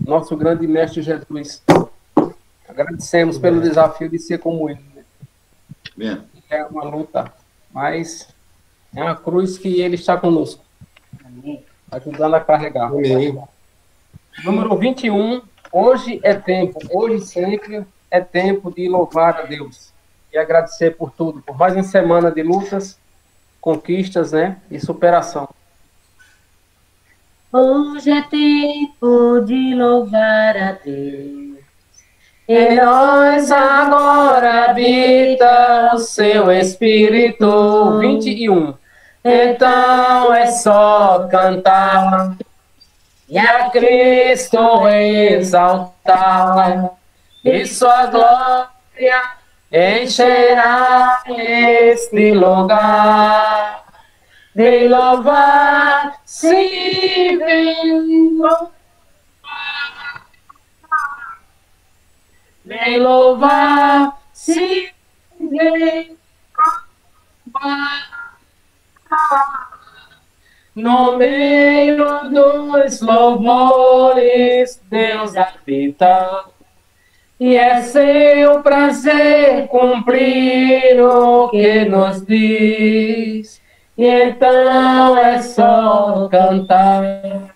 nosso grande mestre Jesus. Agradecemos pelo desafio de ser como ele. Né? É uma luta, mas é uma cruz que ele está conosco, ajudando a carregar. Amém. Número 21. Hoje é tempo, hoje sempre é tempo de louvar a Deus e agradecer por tudo, por mais uma semana de lutas, conquistas, né, e superação. Hoje é tempo de louvar a Deus. Em nós agora habita o seu Espírito. 21. Então é só cantar e a Cristo exaltar, e sua glória encherá este lugar. Vem louvar, sim, vem louvar. Vem louvar, sim, vem louvar. No meio dos louvores, Deus habita, e é seu prazer cumprir o que nos diz. E então é só cantar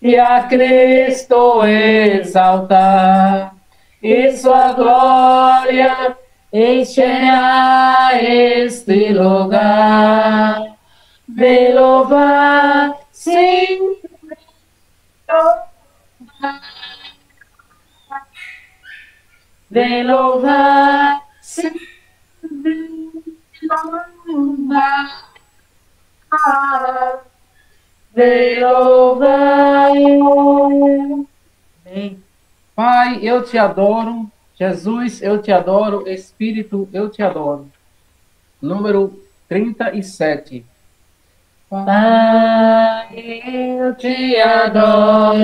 e a Cristo exaltar, e sua glória encherá este lugar. Vem louvar, sim, vem louvar, sim, vem louvar, vem louvar. Pai, eu te adoro. Jesus, eu te adoro. Espírito, eu te adoro. Número 37. Pai, eu te adoro,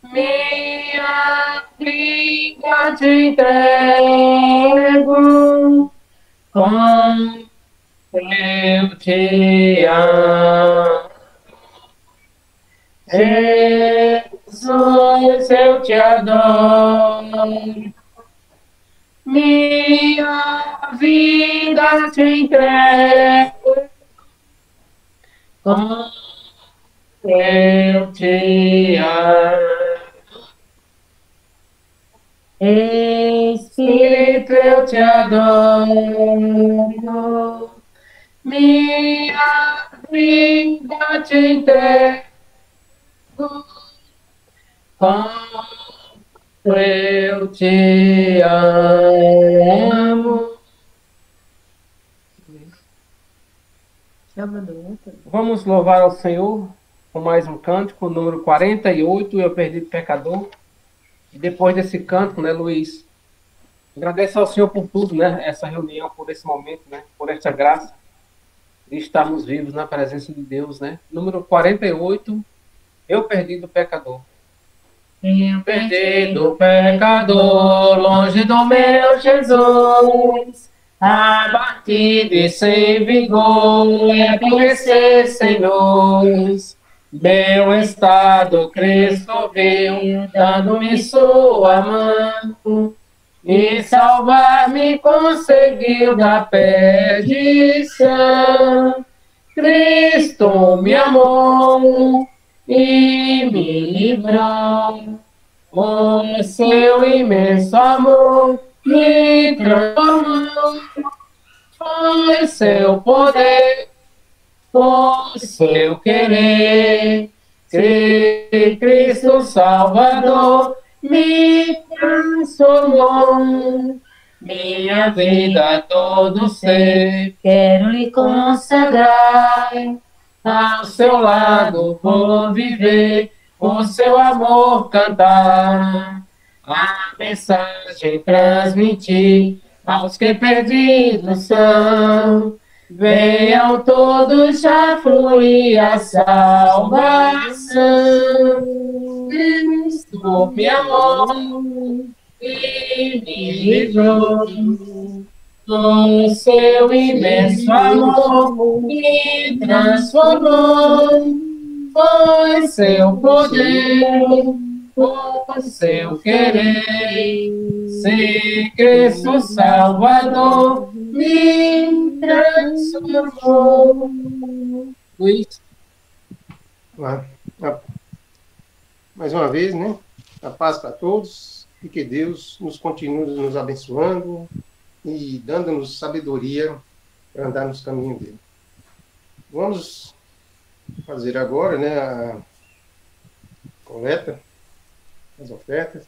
minha vida te entrego, como eu te amo. Jesus, eu te adoro, minha vida te entrego, como eu te amo. Espírito, eu te adoro, minha vida te entrego, como eu te amo. Vamos louvar ao Senhor com mais um cântico, número 48, Eu Perdido Pecador. E depois desse cântico, né, Luiz? Agradeço ao Senhor por tudo, né? Essa reunião, por esse momento, né? Por esta graça de estarmos vivos na presença de Deus, né? Número 48, Eu Perdido Pecador. Eu perdido pecador, longe do meu Jesus, abatido e sem vigor, é conhecer sem luz. Meu estado Cristo viu, dando-me sua mão, e salvar-me conseguiu da perdição. Cristo me amou e me livrou, o seu imenso amor me transformou. Foi seu poder, foi seu querer, Cristo Salvador me transformou. Minha vida, todo ser, quero lhe consagrar. Ao seu lado vou viver, o seu amor cantar, a mensagem transmitir aos que perdidos são. Venham todos, já fluir a salvação. Cristo me amou e me livrou, com seu imenso amor me transformou. Foi seu poder, foi seu querer, se Cristo Salvador me transformou. Luiz. Mais uma vez, né? A paz para todos e que Deus nos continue nos abençoando e dando-nos sabedoria para andar nos caminhos dele. Vamos fazer agora, né, a coleta, as ofertas.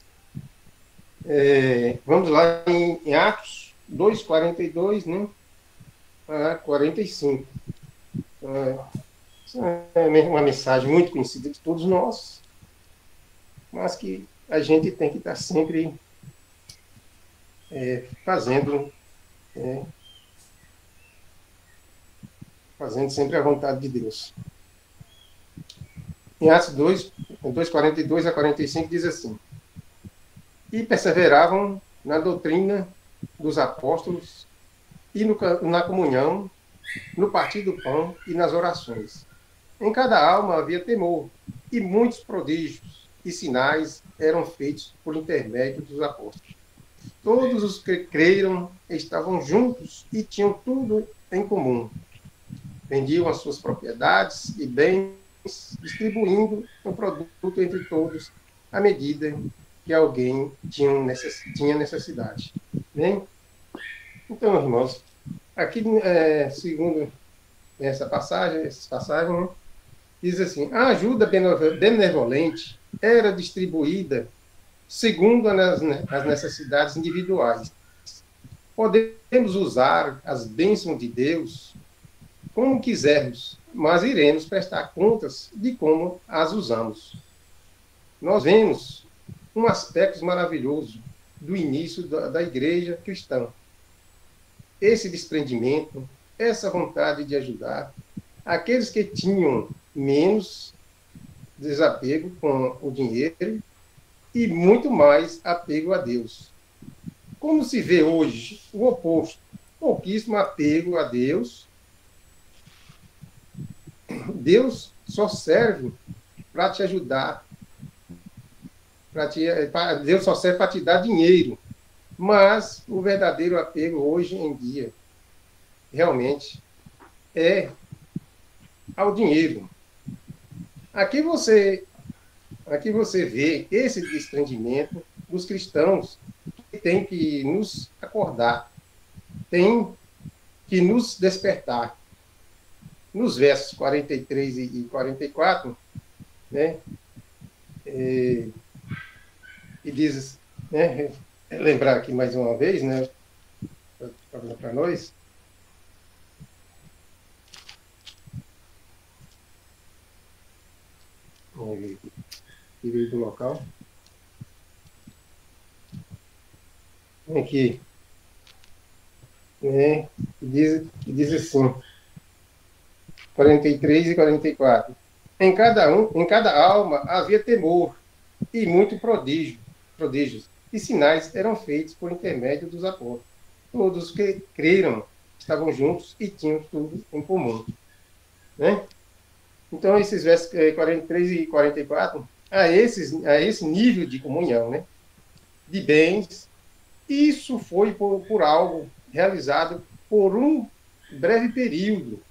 Vamos lá em Atos 2:42, né, a 45. É uma mensagem muito conhecida de todos nós, mas que a gente tem que estar sempre fazendo sempre a vontade de Deus. Em Atos 2:42 a 45 diz assim: e perseveravam na doutrina dos apóstolos e na comunhão, no partir do pão e nas orações. Em cada alma havia temor, e muitos prodígios e sinais eram feitos por intermédio dos apóstolos. Todos os que creram estavam juntos e tinham tudo em comum. Vendiam as suas propriedades e bens, distribuindo o produto entre todos, à medida que alguém tinha necessidade. Bem? Então, irmãos, aqui, segundo essas passagens, né, diz assim: a ajuda benevolente era distribuída segundo as necessidades individuais. Podemos usar as bênçãos de Deus como quisermos, mas iremos prestar contas de como as usamos. Nós vemos um aspecto maravilhoso do início da igreja cristã. Esse desprendimento, essa vontade de ajudar aqueles que tinham menos desapego com o dinheiro e muito mais apego a Deus. Como se vê hoje o oposto, pouquíssimo apego a Deus. Deus só serve para te ajudar, Deus só serve para te dar dinheiro, mas o verdadeiro apego hoje em dia realmente é ao dinheiro. Aqui você vê esse desprendimento dos cristãos que tem que nos acordar, tem que nos despertar. Nos versos 43 e 44, né, e diz, né, lembrar aqui mais uma vez, né, para nós, do local, aqui, né, diz assim, 43 e 44. Em cada alma havia temor e muito prodígios, e sinais eram feitos por intermédio dos apóstolos. Todos que creram estavam juntos e tinham tudo em comum. Né? Então, esses versos 43 e 44, a esse nível de comunhão, né? De bens, isso foi por algo realizado por um breve período.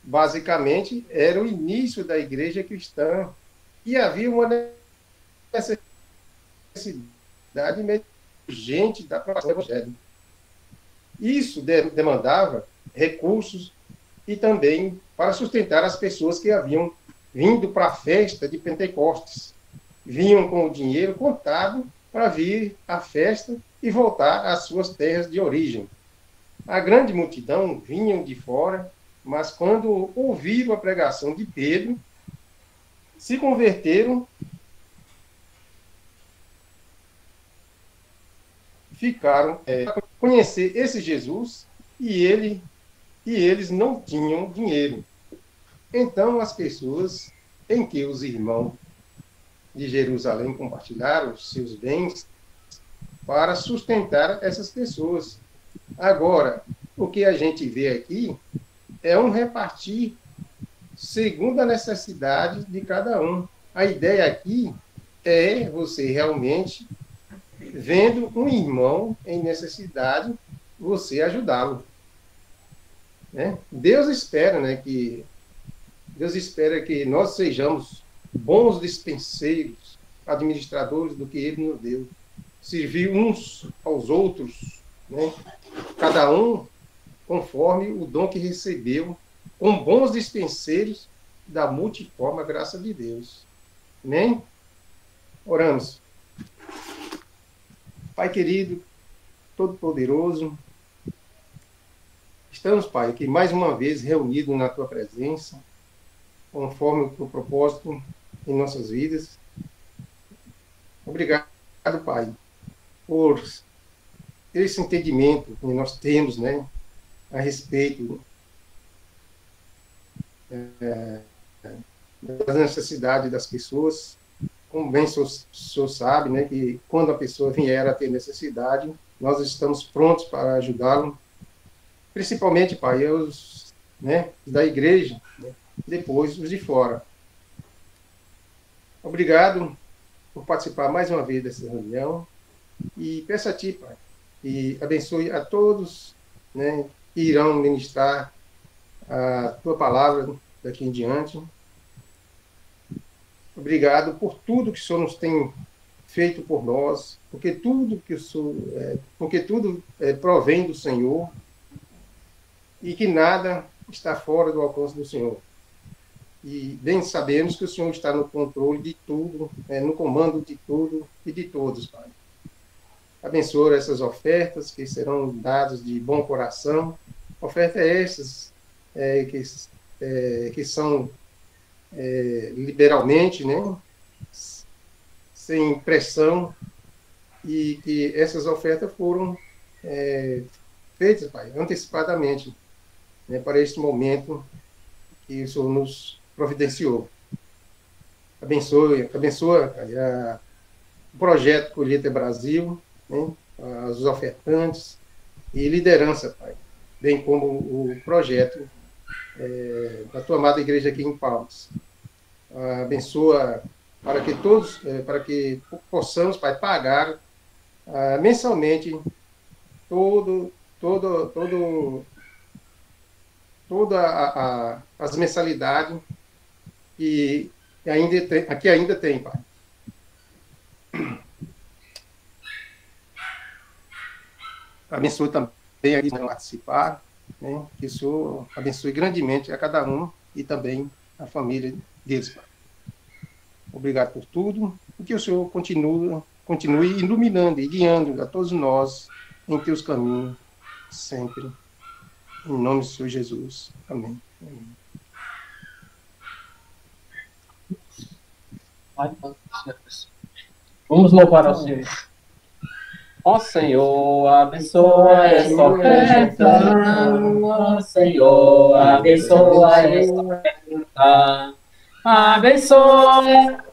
Basicamente, era o início da igreja cristã e havia uma necessidade emergente da propagação do evangelho. Isso demandava recursos e também para sustentar as pessoas que haviam vindo para a festa de Pentecostes. Vinham com o dinheiro contado para vir à festa e voltar às suas terras de origem. A grande multidão vinham de fora, mas quando ouviram a pregação de Pedro, se converteram, ficaram a conhecer esse Jesus e eles não tinham dinheiro. Então as pessoas em que os irmãos de Jerusalém compartilharam os seus bens para sustentar essas pessoas. Agora, o que a gente vê aqui é um repartir segundo a necessidade de cada um. A ideia aqui é você realmente, vendo um irmão em necessidade, você ajudá-lo. Né? Deus espera que nós sejamos bons dispenseiros, administradores do que Ele nos deu. Servir uns aos outros, né? Cada um conforme o dom que recebeu, com bons dispenseiros da multiforme graça de Deus. Amém? Oramos. Pai querido, todo-poderoso, estamos, Pai, aqui mais uma vez reunidos na Tua presença, conforme o Teu propósito em nossas vidas. Obrigado, Pai, por esse entendimento que nós temos, né, a respeito das necessidades das pessoas. Como bem o senhor sabe, né, que quando a pessoa vier a ter necessidade, nós estamos prontos para ajudá-lo, principalmente, Pai, os, né, da igreja, né, depois os de fora. Obrigado por participar mais uma vez dessa reunião e peço a Ti, Pai, que abençoe a todos, né, que irão ministrar a Tua palavra daqui em diante. Obrigado por tudo que o Senhor nos tem feito por nós, porque tudo provém do Senhor e que nada está fora do alcance do Senhor. E bem sabemos que o Senhor está no controle de tudo, no comando de tudo e de todos, Pai. Abençoa essas ofertas que serão dadas de bom coração. Ofertas essas que são liberalmente, né, sem pressão, e que essas ofertas foram feitas, Pai, antecipadamente, né, para este momento que o Senhor nos providenciou. Abençoa, Pai, o projeto Colheita Brasil, né, os ofertantes e liderança, Pai, bem como o projeto da Tua amada igreja aqui em Palmas. Abençoa para que todos, para que possamos, Pai, pagar mensalmente toda as mensalidades que ainda tem, Pai. Abençoa também a quem vai participar, né? Que o Senhor abençoe grandemente a cada um e também a família deles, Pai. Obrigado por tudo e que o Senhor continue iluminando e guiando a todos nós em Teus caminhos sempre. Em nome do Senhor Jesus. Amém. Amém. Vamos louvar ao Senhor. Ó Senhor, abençoa esta oferta. Ó Senhor, abençoa esta oferta. Abençoa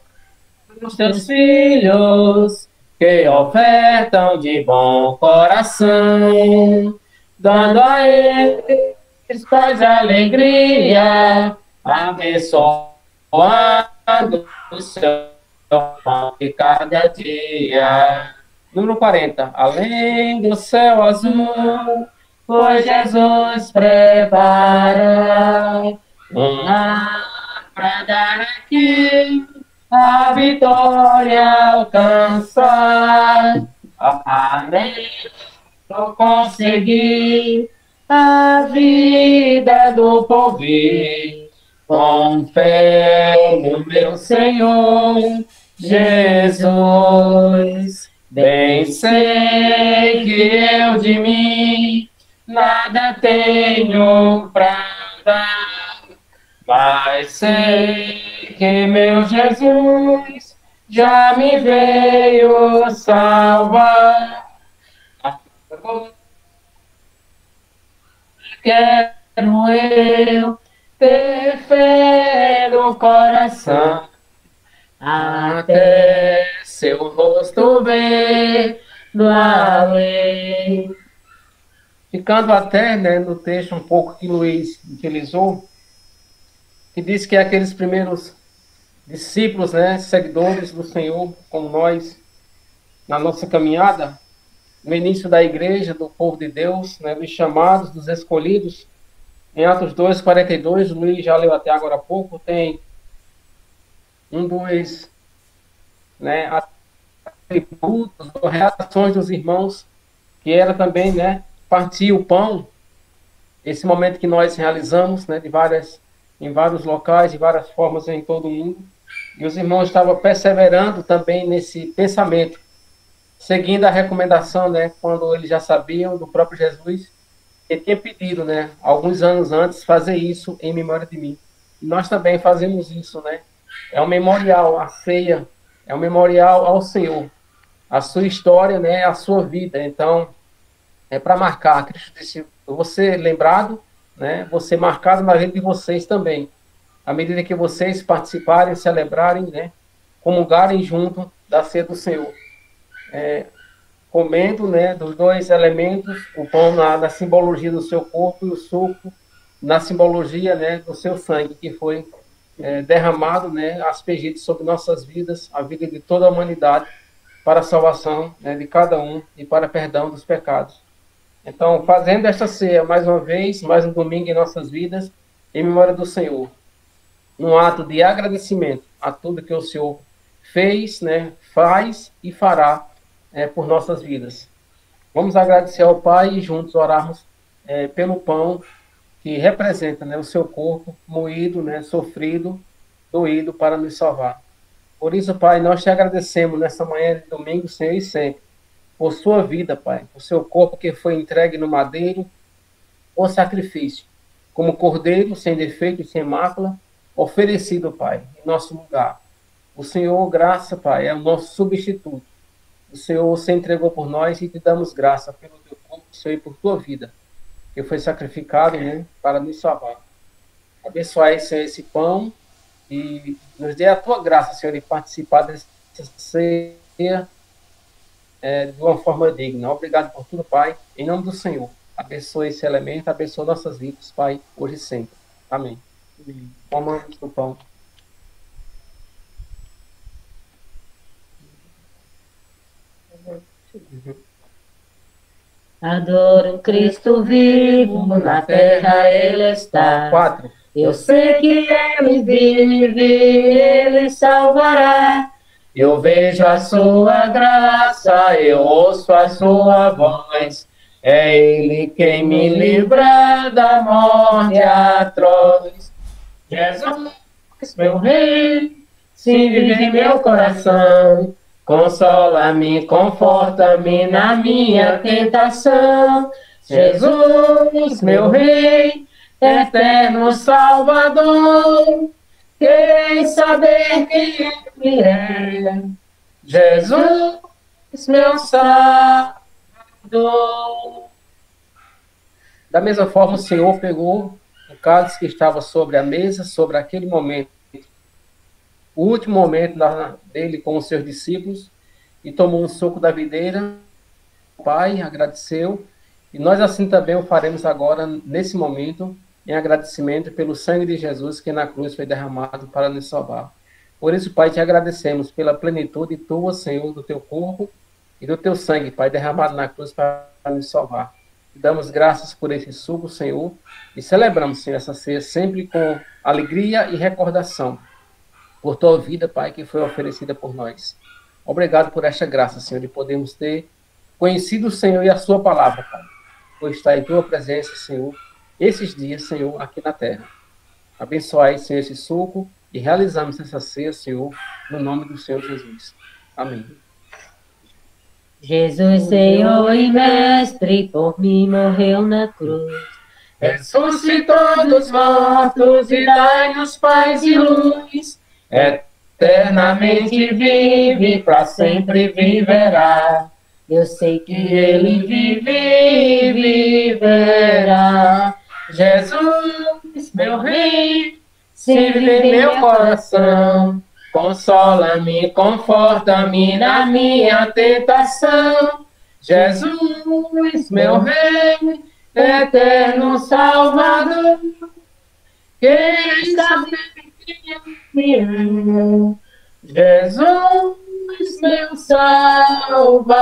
os Teus filhos que ofertam de bom coração, dando a eles paz e alegria, abençoando o seu pão de cada dia. Número 40. Além do céu azul, pois Jesus prepara para dar aqui a vitória alcançar. Amém. Vou conseguir a vida do porvir, com fé no meu Senhor Jesus. Bem sei que eu de mim nada tenho pra dar, mas sei que meu Jesus já me veio salvar. Quero eu ter fé no coração, até seu rosto ver do além. Ficando até, né, no texto um pouco que Luiz utilizou, que diz que aqueles primeiros discípulos, né, seguidores do Senhor, como nós, na nossa caminhada, no início da igreja, do povo de Deus, né, dos chamados, dos escolhidos, em Atos 2, 42, o Luiz já leu até agora há pouco, tem um dos, né, atributos ou reações dos irmãos, que era também, né, partir o pão, esse momento que nós realizamos, né, em vários locais, de várias formas em todo o mundo, e os irmãos estavam perseverando também nesse pensamento, seguindo a recomendação, né, quando eles já sabiam do próprio Jesus, que tinha pedido, né, alguns anos antes, fazer isso em memória de mim. E nós também fazemos isso, né? É um memorial, a ceia, é um memorial ao Senhor, a sua história, né, a sua vida. Então, é para marcar. Cristo disse, eu vou ser lembrado, né, vou ser marcado na vida de vocês também. À medida que vocês participarem, celebrarem, né, comungarem junto da ceia do Senhor. Comendo, né, dos dois elementos, o pão na simbologia do seu corpo e o suco na simbologia, né, do seu sangue, que foi derramado, né, aspergido sobre nossas vidas, a vida de toda a humanidade, para a salvação, né, de cada um e para perdão dos pecados. Então, fazendo esta ceia mais uma vez, mais um domingo em nossas vidas, em memória do Senhor, num ato de agradecimento a tudo que o Senhor fez, né, faz e fará por nossas vidas. Vamos agradecer ao Pai e juntos orarmos pelo pão que representa, né, o seu corpo moído, né, sofrido, doído para nos salvar. Por isso, Pai, nós te agradecemos nessa manhã de domingo, Senhor, e sempre, por sua vida, Pai, por seu corpo que foi entregue no madeiro, o sacrifício, como cordeiro, sem defeito e sem mácula, oferecido, Pai, em nosso lugar. O Senhor, graça, Pai, é o nosso substituto. O Senhor se entregou por nós e te damos graça pelo teu corpo, Senhor, e por tua vida, que foi sacrificado, né, para nos salvar. Abençoai, Senhor, esse pão e nos dê a tua graça, Senhor, de participar dessa ceia de uma forma digna. Obrigado por tudo, Pai. Em nome do Senhor, abençoe esse elemento, abençoe nossas vidas, Pai, hoje e sempre. Amém. Comamos do pão. Adoro Cristo vivo, na terra Ele está. 4. Eu sei que Ele vive, Ele salvará. Eu vejo a sua graça, eu ouço a sua voz. É Ele quem me livra da morte atroz. Jesus, meu Rei, se vive em meu coração. Consola-me, conforta-me na minha tentação. Jesus, meu Rei, eterno Salvador, quereis saber quem Ele é. Jesus, meu Salvador. Da mesma forma, o Senhor pegou o cálice que estava sobre a mesa, sobre aquele momento, o último momento dele com os seus discípulos, e tomou um suco da videira. O Pai agradeceu, e nós assim também o faremos agora, nesse momento, em agradecimento pelo sangue de Jesus que na cruz foi derramado para nos salvar. Por isso, Pai, te agradecemos pela plenitude tua, Senhor, do teu corpo e do teu sangue, Pai, derramado na cruz para nos salvar. Damos graças por esse suco, Senhor, e celebramos, Senhor, essa ceia sempre com alegria e recordação por tua vida, Pai, que foi oferecida por nós. Obrigado por esta graça, Senhor, de podermos ter conhecido o Senhor e a sua palavra, Pai, por estar em tua presença, Senhor, esses dias, Senhor, aqui na terra. Abençoai, Senhor, esse suco e realizamos essa ceia, Senhor, no nome do Senhor Jesus. Amém. Jesus, Senhor e Mestre, por mim morreu na cruz. Ressuscitou dos mortos e dai-nos paz e luz. Eternamente vive, para sempre viverá. Eu sei que Ele vive e viverá. Jesus, meu Rei, se vive em meu coração. Consola-me, conforta-me na minha tentação. Jesus, meu Rei, eterno Salvador, Quem sabe quem me ama? Jesus, meu Salvador.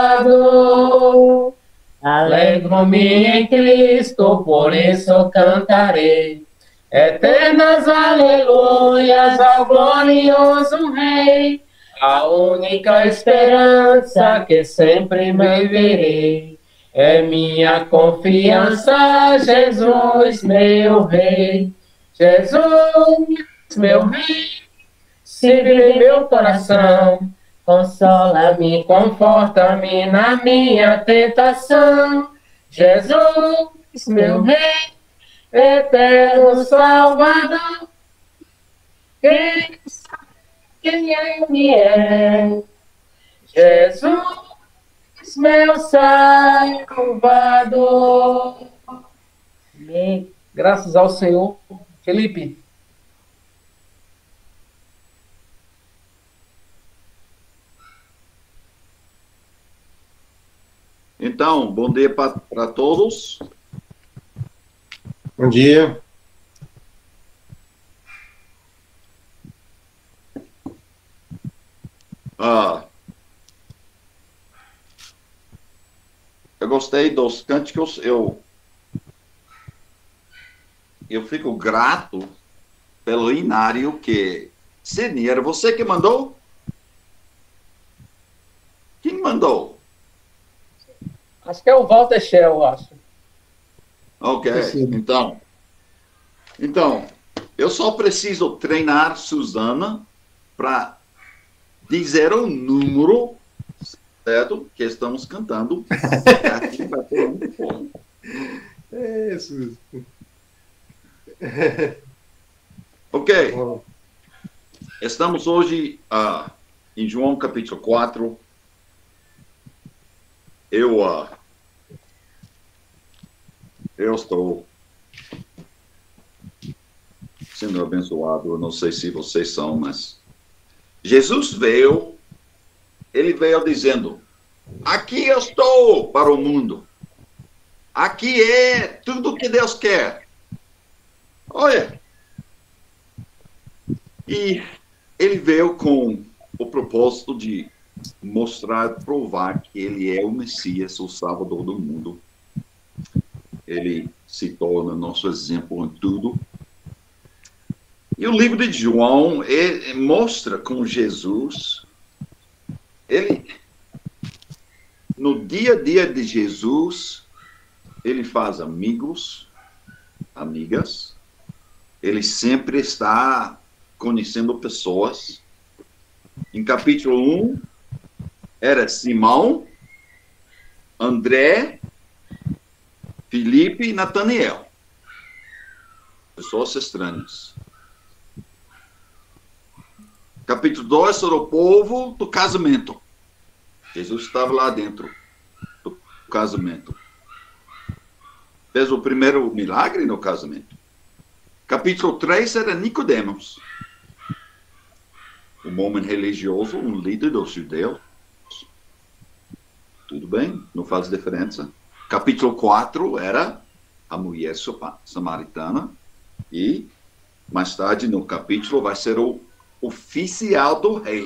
Alegro-me em Cristo, por isso cantarei. Eternas aleluias ao glorioso Rei, a única esperança que sempre me verei. É minha confiança, Jesus, meu Rei. Jesus, meu Rei, se vive meu coração, consola-me, conforta-me na minha tentação. Jesus, meu Rei, eterno Salvador, quem sabe quem ele é? Jesus, meu Salvador. Amém. Graças ao Senhor. Felipe. Então, bom dia para todos. Bom dia. Eu gostei dos cânticos. Eu fico grato pelo Inário que... Sidney, era você que mandou? Quem mandou? Acho que é o Walter Shell, eu acho. Ok, então, eu só preciso treinar Suzana para dizer o número certo que estamos cantando. Aqui vai ter um ponto. É isso. Ok. Estamos hoje em João capítulo 4. Eu estou sendo abençoado. Eu não sei se vocês são, mas Jesus veio, ele veio dizendo: aqui eu estou para o mundo. Aqui é tudo que Deus quer. Olha. E ele veio com o propósito de mostrar, provar que ele é o Messias, o Salvador do mundo. Ele se torna nosso exemplo em tudo. E o livro de João mostra como Jesus, no dia a dia de Jesus, ele faz amigos, amigas, ele sempre está conhecendo pessoas. Em capítulo 1, era Simão, André, Filipe e Natanael. Pessoas estranhas. Capítulo 2 era o povo do casamento. Jesus estava lá dentro do casamento. Fez o primeiro milagre no casamento. Capítulo 3 era Nicodemos. Um homem religioso, um líder dos judeus. Tudo bem, não faz diferença. Capítulo 4 era a mulher samaritana. E, mais tarde, no capítulo, vai ser o oficial do rei.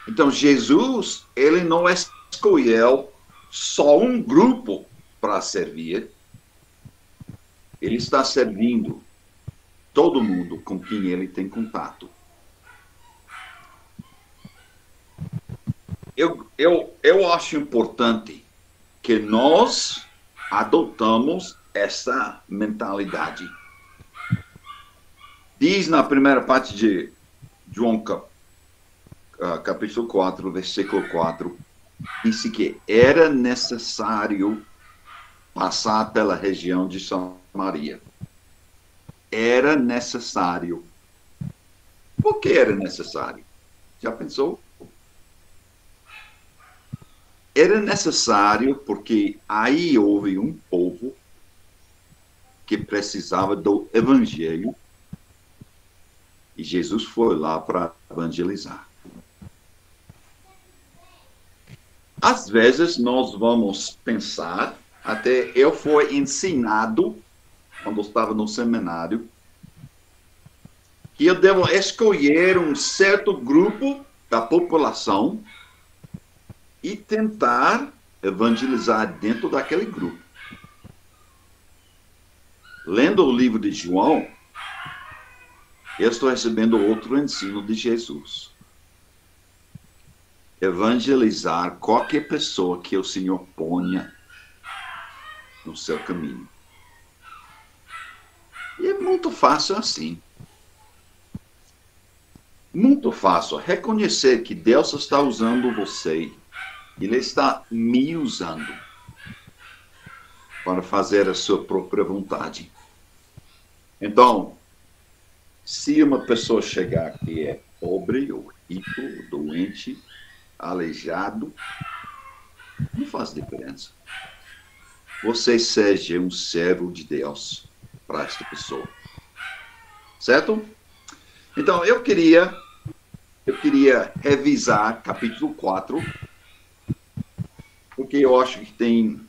Então, Jesus, ele não escolheu só um grupo para servir. Ele está servindo todo mundo com quem ele tem contato. Eu acho importante que nós adotamos essa mentalidade. Diz na primeira parte de João capítulo 4, versículo 4, disse que era necessário passar pela região de Samaria. Era necessário. Por que era necessário? Já pensou? Era necessário porque aí houve um povo que precisava do evangelho e Jesus foi lá para evangelizar. Às vezes nós vamos pensar, até eu fui ensinado, quando eu estava no seminário, que eu devo escolher um certo grupo da população e tentar evangelizar dentro daquele grupo. Lendo o livro de João, eu estou recebendo outro ensino de Jesus. Evangelizar qualquer pessoa que o Senhor ponha no seu caminho. E é muito fácil assim. Muito fácil reconhecer que Deus está usando você. Ele está me usando para fazer a sua própria vontade. Então, se uma pessoa chegar que é pobre, ou rico, doente, aleijado, não faz diferença. Você seja um servo de Deus para esta pessoa. Certo? Então, eu queria revisar capítulo 4, porque eu acho que tem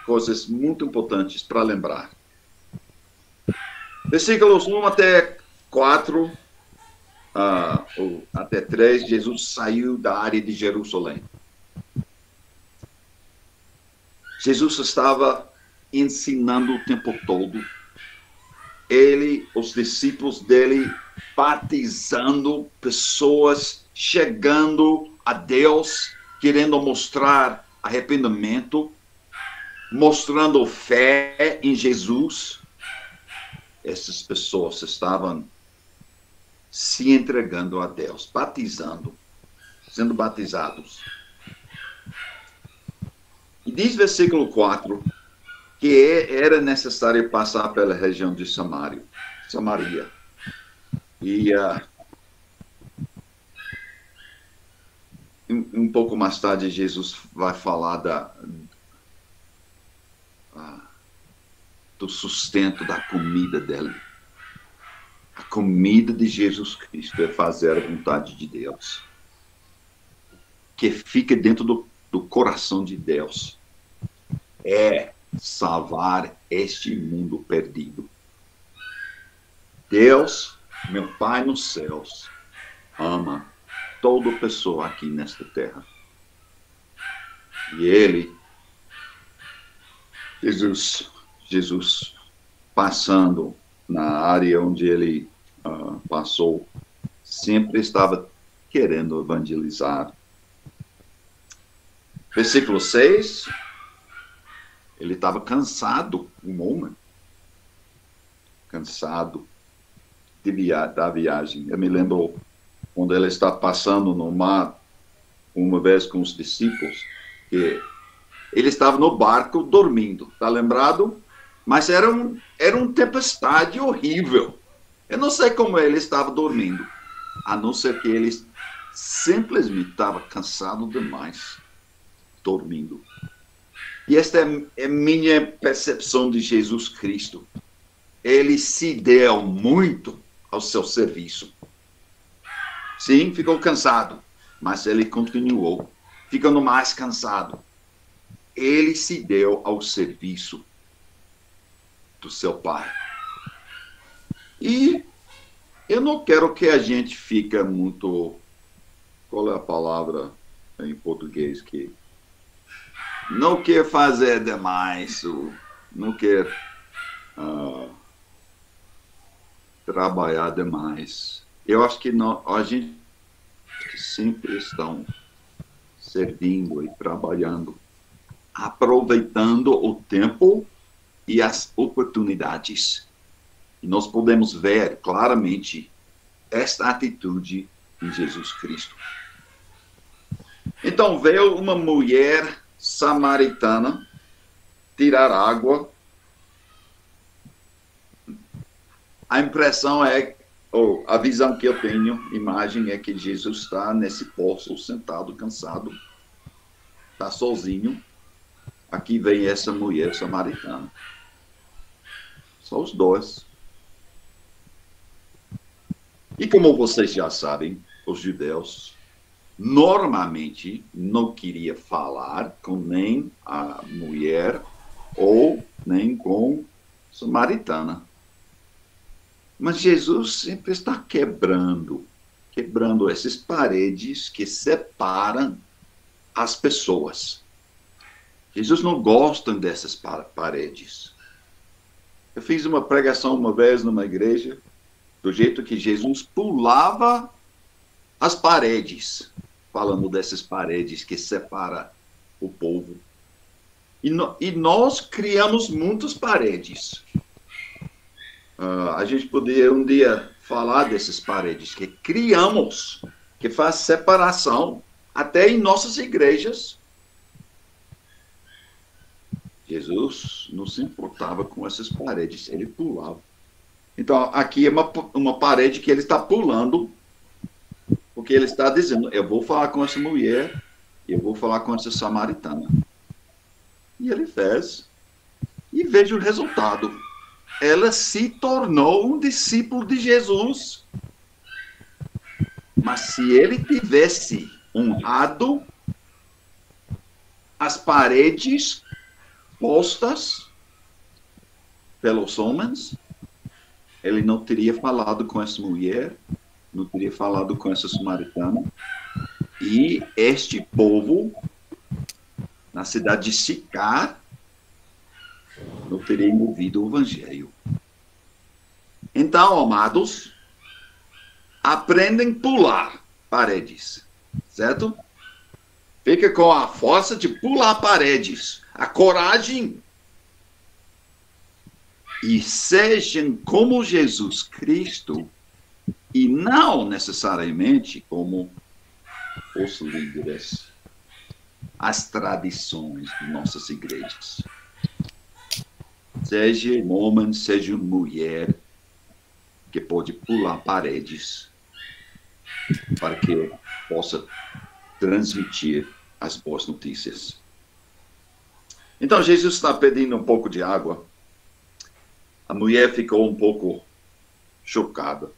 coisas muito importantes para lembrar. Versículos 1 até 4, até 3, Jesus saiu da área de Jerusalém. Jesus estava ensinando o tempo todo. Ele, os discípulos dele, batizando pessoas, chegando a Deus, querendo mostrar arrependimento, mostrando fé em Jesus. Essas pessoas estavam se entregando a Deus, batizando, sendo batizados. E diz versículo 4, que era necessário passar pela região de Samaria. E um pouco mais tarde, Jesus vai falar do sustento da comida dele. A comida de Jesus Cristo é fazer a vontade de Deus, que fica dentro do coração de Deus. É salvar este mundo perdido. Deus, meu Pai nos céus, ama toda pessoa aqui nesta terra. E Ele, Jesus passando na área onde Ele passou, sempre estava querendo evangelizar. Versículo 6, ele estava cansado, um homem, cansado da viagem. Eu me lembro quando ele está passando no mar, uma vez com os discípulos, que ele estava no barco dormindo, está lembrado? Mas era um tempestade horrível. Eu não sei como ele estava dormindo, a não ser que ele simplesmente estava cansado demais, dormindo. E esta é minha percepção de Jesus Cristo. Ele se deu muito ao seu serviço. Sim, ficou cansado, mas ele continuou, ficando mais cansado. Ele se deu ao serviço do seu Pai. E eu não quero que a gente fique muito... Qual é a palavra em português que... Não quer fazer demais, não quer trabalhar demais. Eu acho que a gente sempre estão servindo e trabalhando, aproveitando o tempo e as oportunidades. E nós podemos ver claramente esta atitude em Jesus Cristo. Então veio uma mulher samaritana tirar água. A impressão é, ou a visão que eu tenho, imagem, é que Jesus está nesse poço, sentado, cansado, está sozinho. Aqui vem essa mulher samaritana. Só os dois. E como vocês já sabem, os judeus normalmente não queria falar com nem a mulher ou nem com a samaritana. Mas Jesus sempre está quebrando essas paredes que separam as pessoas. Jesus não gosta dessas paredes. Eu fiz uma pregação uma vez numa igreja, do jeito que Jesus pulava as paredes, falando dessas paredes que separam o povo. E nós criamos muitas paredes. A gente poderia um dia falar dessas paredes que criamos, que faz separação até em nossas igrejas. Jesus não se importava com essas paredes, ele pulava. Então, aqui é uma parede que ele está pulando, porque ele está dizendo, eu vou falar com essa mulher, eu vou falar com essa samaritana. E ele fez, e veja o resultado. Ela se tornou um discípulo de Jesus. Mas se ele tivesse honrado as paredes postas pelos homens, ele não teria falado com essa mulher, não teria falado com essa samaritana. E este povo, na cidade de Sicar, não teria ouvido o evangelho. Então, amados, aprendem a pular paredes, certo? Fica com a força de pular paredes, a coragem. E sejam como Jesus Cristo, e não necessariamente como os líderes, as tradições de nossas igrejas. Seja um homem, seja uma mulher, que pode pular paredes para que possa transmitir as boas notícias. Então, Jesus está pedindo um pouco de água. A mulher ficou um pouco chocada.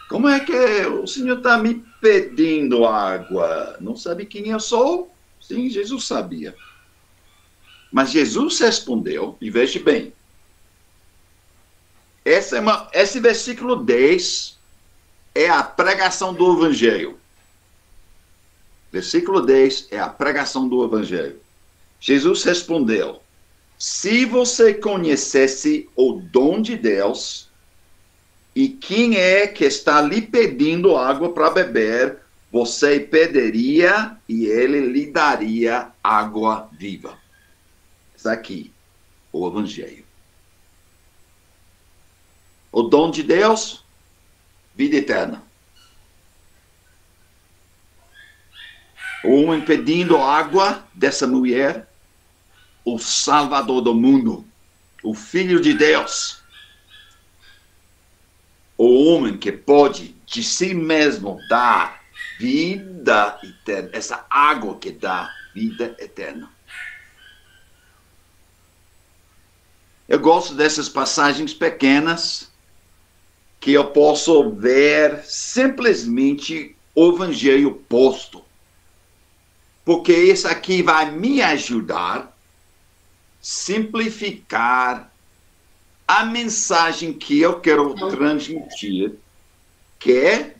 Como é que o Senhor está me pedindo água? Não sabe quem eu sou? Sim, Jesus sabia. Mas Jesus respondeu, e veja bem, esse versículo 10 é a pregação do Evangelho. Versículo 10 é a pregação do Evangelho. Jesus respondeu, se você conhecesse o dom de Deus e quem é que está lhe pedindo água para beber, você pediria e ele lhe daria água viva. Está aqui o Evangelho. O dom de Deus, vida eterna. O homem pedindo água dessa mulher, o Salvador do mundo, o Filho de Deus. O homem que pode de si mesmo dar vida eterna, essa água que dá vida eterna. Eu gosto dessas passagens pequenas que eu posso ver simplesmente o Evangelho posto. Porque isso aqui vai me ajudar a simplificar a mensagem que eu quero transmitir, que é,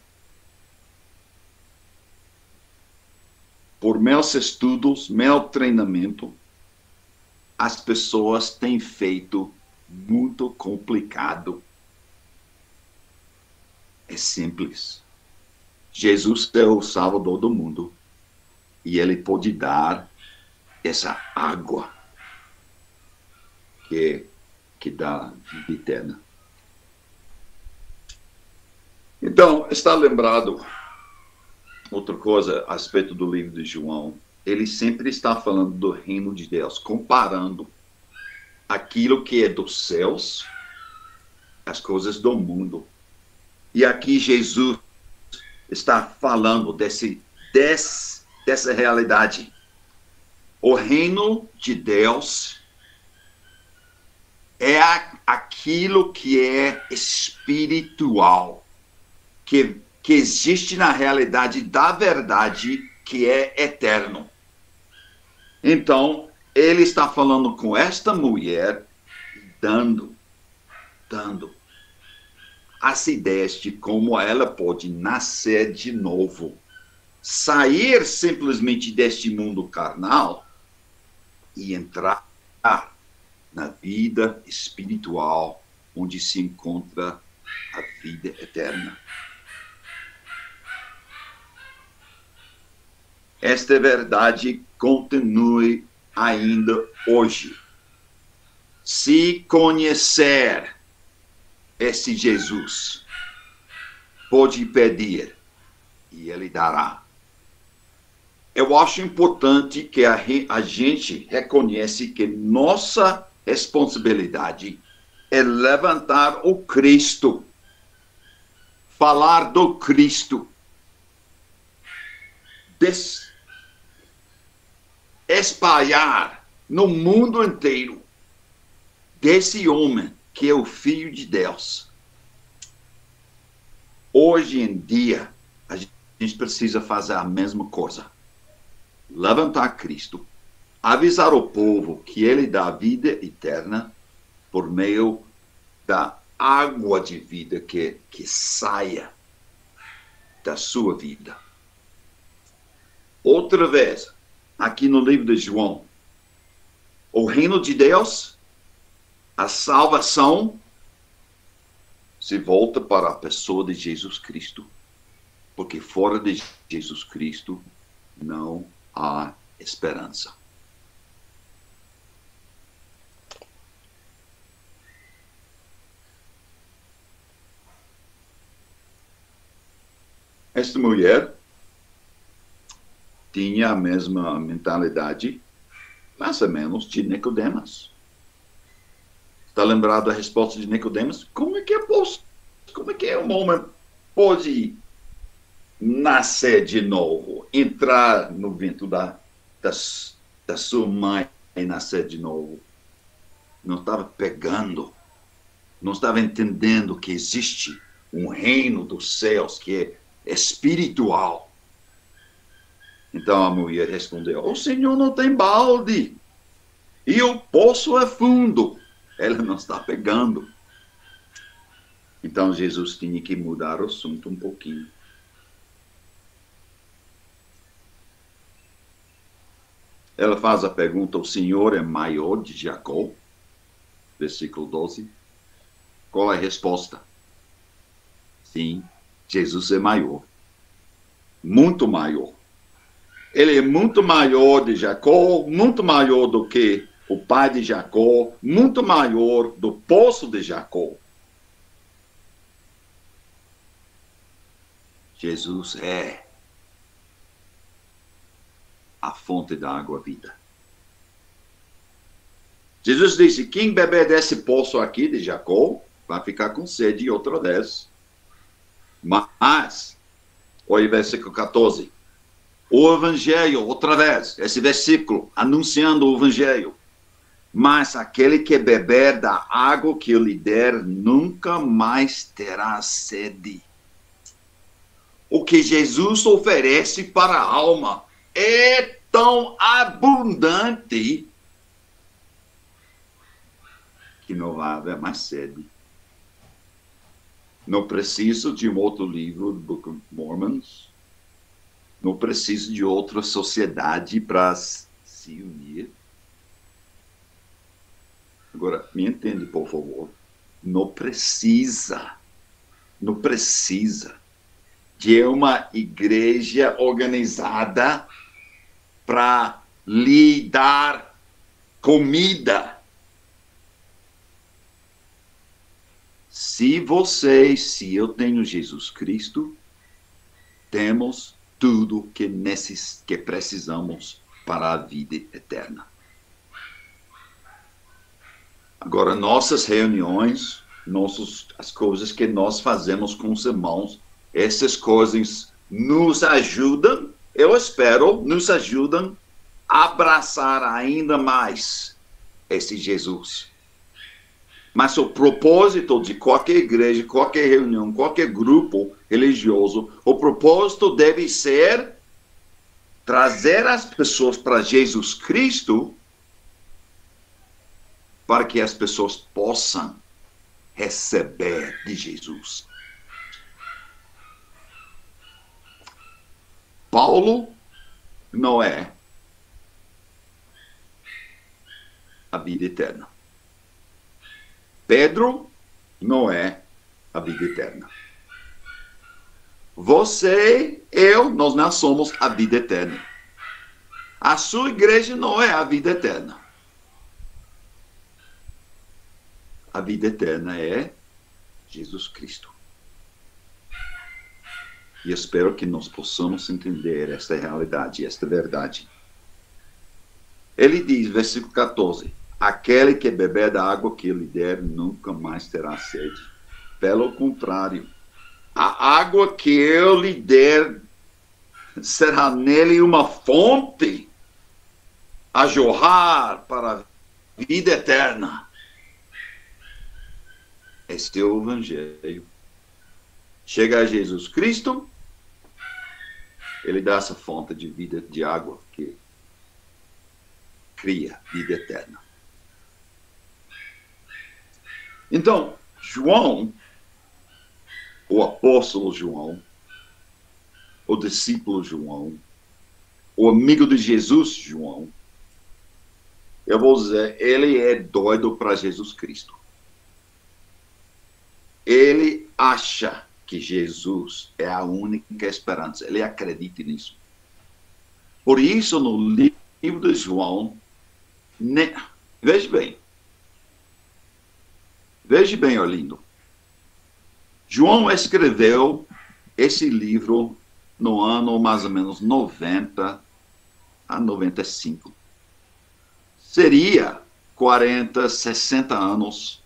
por meus estudos, meu treinamento, as pessoas têm feito muito complicado. É simples. Jesus é o Salvador do mundo. E ele pode dar essa água que dá vida eterna. Então, está lembrado outra coisa a respeito do livro de João. Ele sempre está falando do reino de Deus, comparando aquilo que é dos céus, as coisas do mundo. E aqui Jesus está falando dessa realidade. O reino de Deus é aquilo que é espiritual, que existe na realidade da verdade, que é eterno. Então, ele está falando com esta mulher, dando voltando às ideias de como ela pode nascer de novo, sair simplesmente deste mundo carnal e entrar na vida espiritual, onde se encontra a vida eterna. Esta verdade continue ainda hoje. Se conhecer esse Jesus, pode pedir e ele dará. Eu acho importante que a gente reconheça que nossa responsabilidade é levantar o Cristo, falar do Cristo, espalhar no mundo inteiro desse homem que é o Filho de Deus. Hoje em dia, a gente precisa fazer a mesma coisa. Levantar Cristo, avisar o povo que ele dá vida eterna por meio da água de vida que saia da sua vida. Outra vez, aqui no livro de João, o reino de Deus, a salvação, se volta para a pessoa de Jesus Cristo. Porque fora de Jesus Cristo não há esperança. Esta mulher tinha a mesma mentalidade, mais ou menos, de Nicodemos. Está lembrado da resposta de Nicodemos? Como é que um homem pode nascer de novo, entrar no ventre da sua mãe e nascer de novo? Não estava pegando, não estava entendendo que existe um reino dos céus que é espiritual. Então a mulher respondeu: o Senhor não tem balde e o poço é fundo. Ela não está pegando. Então Jesus tinha que mudar o assunto um pouquinho. Ela faz a pergunta: o Senhor é maior de Jacó? Versículo 12. Qual é a resposta? Sim, Jesus é maior. Muito maior. Ele é muito maior de Jacó, muito maior do que o pai de Jacó, muito maior do poço de Jacó. Jesus é a fonte da água-vida. Jesus disse: quem beber desse poço aqui de Jacó vai ficar com sede outra vez. Mas, olha o versículo 14. O Evangelho, outra vez, esse versículo, anunciando o Evangelho. Mas aquele que beber da água que eu lhe der, nunca mais terá sede. O que Jesus oferece para a alma é tão abundante que não vai haver mais sede. Não preciso de um outro livro, Book of Mormon. Não preciso de outra sociedade para se unir. Agora, me entende, por favor. Não precisa de uma igreja organizada para lhe dar comida. Se eu tenho Jesus Cristo, temos tudo que precisamos para a vida eterna. Agora, nossas reuniões, as coisas que nós fazemos com os irmãos, essas coisas nos ajudam, eu espero, nos ajudam a abraçar ainda mais esse Jesus. Mas o propósito de qualquer igreja, qualquer reunião, qualquer grupo religioso, o propósito deve ser trazer as pessoas para Jesus Cristo, para que as pessoas possam receber de Jesus. Paulo não é a vida eterna. Pedro não é a vida eterna. Você, eu, nós não somos a vida eterna. A sua igreja não é a vida eterna. A vida eterna é Jesus Cristo. E espero que nós possamos entender esta realidade, esta verdade. Ele diz, versículo 14, aquele que beber da água que eu lhe der nunca mais terá sede. Pelo contrário, a água que eu lhe der será nele uma fonte a jorrar para a vida eterna. Este é o Evangelho. Chega a Jesus Cristo, ele dá essa fonte de vida, de água que cria vida eterna. Então, João, o apóstolo João, o discípulo João, o amigo de Jesus João, eu vou dizer, ele é doido para Jesus Cristo. Ele acha que Jesus é a única esperança. Ele acredita nisso. Por isso, no livro de João, veja bem, Orlindo. João escreveu esse livro no ano mais ou menos 90 a 95. Seria 40, 60 anos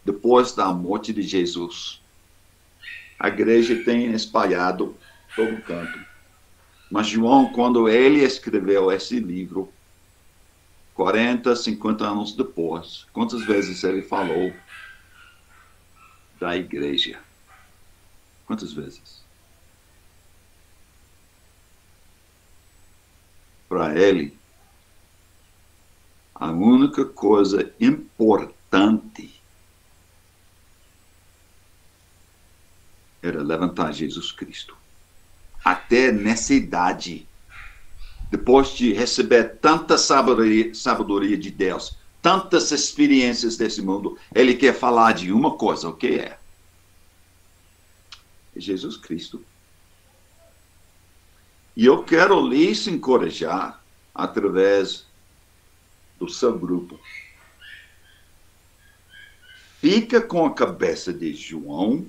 depois da morte de Jesus. A igreja tem espalhado todo canto. Mas João, quando ele escreveu esse livro, 40, 50 anos depois, quantas vezes ele falou da igreja? Quantas vezes? Para ele, a única coisa importante era levantar Jesus Cristo. Até nessa idade, depois de receber tanta sabedoria de Deus, tantas experiências desse mundo, ele quer falar de uma coisa, o que é? É Jesus Cristo. E eu quero lhes encorajar através do seu grupo. Fica com a cabeça de João,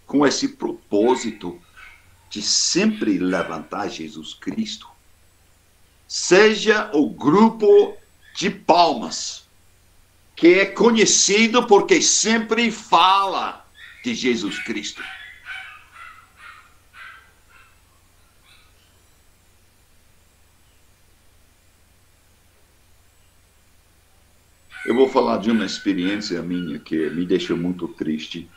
com esse propósito de sempre levantar Jesus Cristo. Seja o grupo de Palmas, que é conhecido porque sempre fala de Jesus Cristo. Eu vou falar de uma experiência minha que me deixou muito triste.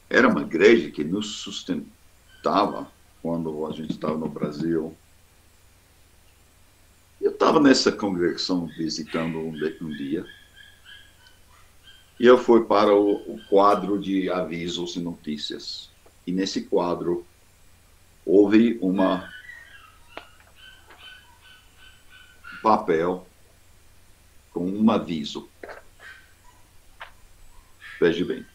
Era uma igreja que nos sustentava quando a gente estava no Brasil. Eu estava nessa congregação visitando um dia. E eu fui para o quadro de avisos e notícias. E nesse quadro houve um papel com um aviso. Veja bem.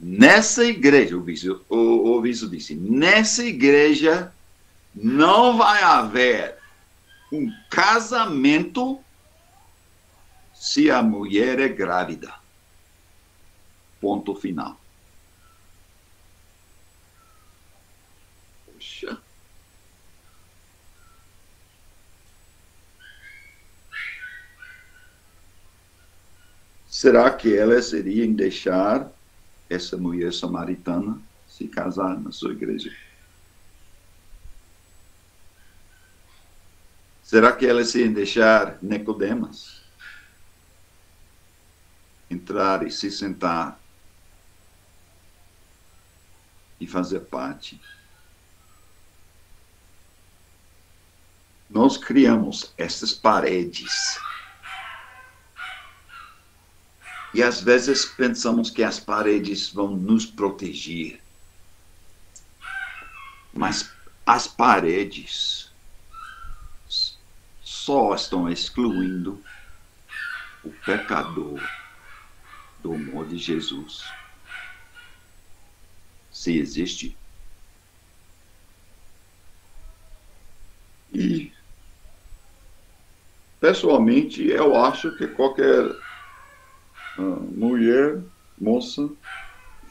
Nessa igreja, o aviso disse, nessa igreja não vai haver um casamento se a mulher é grávida. Ponto final. Poxa. Será que elas iriam deixar essa mulher samaritana se casar na sua igreja? Será que elas iam deixar Nicodemas entrar e se sentar e fazer parte nós criamos essas paredes. E às vezes pensamos que as paredes vão nos proteger. Mas as paredes só estão excluindo o pecador do amor de Jesus. Se existe. E, pessoalmente, eu acho que qualquer mulher, moça,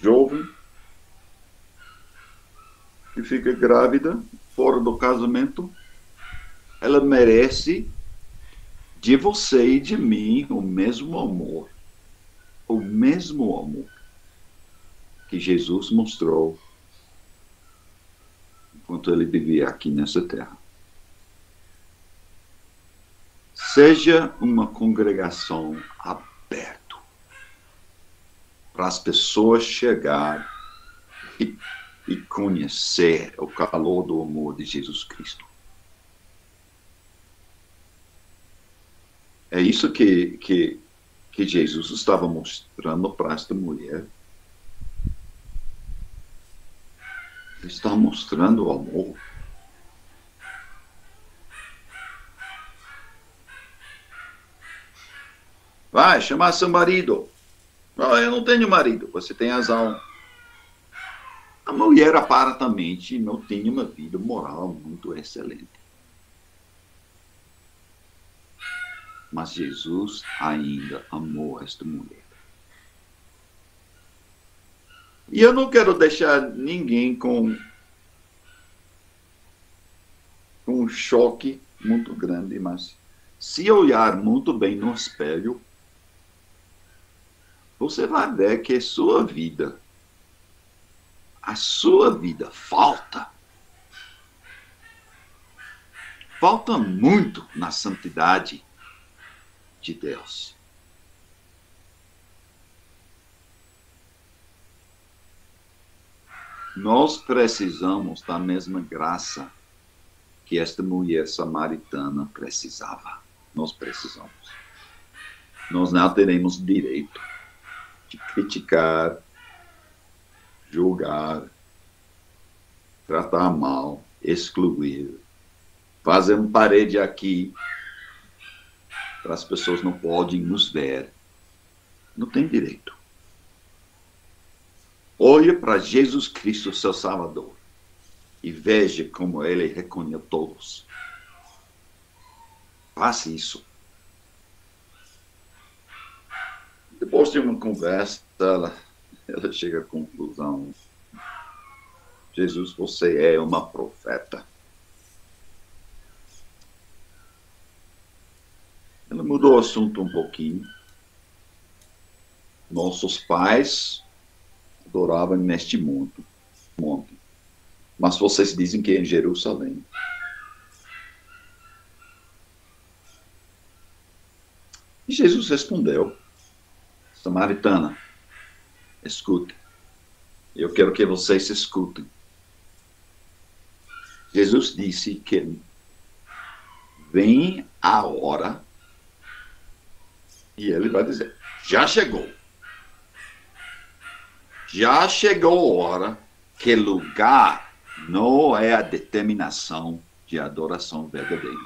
jovem, que fica grávida, fora do casamento, ela merece de você e de mim o mesmo amor. O mesmo amor que Jesus mostrou enquanto ele vivia aqui nessa terra. Seja uma congregação aberta para as pessoas chegar e conhecer o calor do amor de Jesus Cristo. É isso que Jesus estava mostrando para esta mulher. Ele está mostrando o amor. Vai, chamar seu marido. Não, eu não tenho marido. Você tem razão. A mulher aparentemente não tinha uma vida moral muito excelente. Mas Jesus ainda amou esta mulher. E eu não quero deixar ninguém com um choque muito grande, mas se olhar muito bem no espelho, você vai ver que a sua vida falta muito na santidade de Deus. Nós precisamos da mesma graça que esta mulher samaritana precisava. Nós precisamos. Nós não teremos direito de criticar, julgar, tratar mal, excluir, fazer uma parede aqui para as pessoas não podem nos ver. Não tem direito. Olhe para Jesus Cristo, seu Salvador, e veja como ele reconhece todos. Faça isso. Depois de uma conversa, ela chega à conclusão: Jesus, você é uma profeta. Ela mudou o assunto um pouquinho. Nossos pais adoravam neste monte. Mas vocês dizem que é em Jerusalém. E Jesus respondeu: Samaritana, escute. Eu quero que vocês escutem. Jesus disse que vem a hora, e ele vai dizer, já chegou. Já chegou a hora que lugar não é a determinação de adoração verdadeira.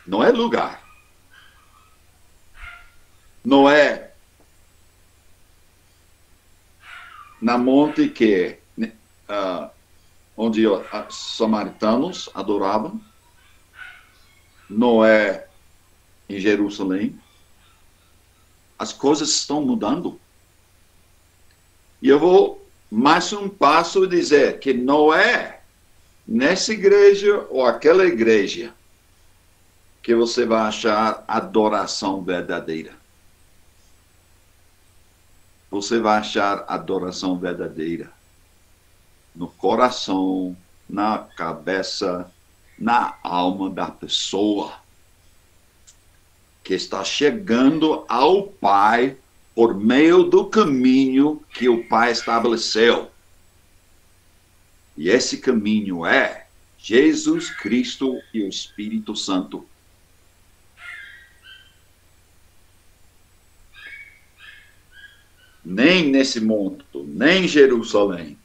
Não é lugar. Não é na monte que onde os samaritanos adoravam. Não é em Jerusalém. As coisas estão mudando. E eu vou mais um passo dizer que não é nessa igreja ou aquela igreja que você vai achar adoração verdadeira. Você vai achar adoração verdadeira no coração, na cabeça, na alma da pessoa que está chegando ao Pai por meio do caminho que o Pai estabeleceu. E esse caminho é Jesus Cristo e o Espírito Santo. Nem nesse mundo, nem em Jerusalém,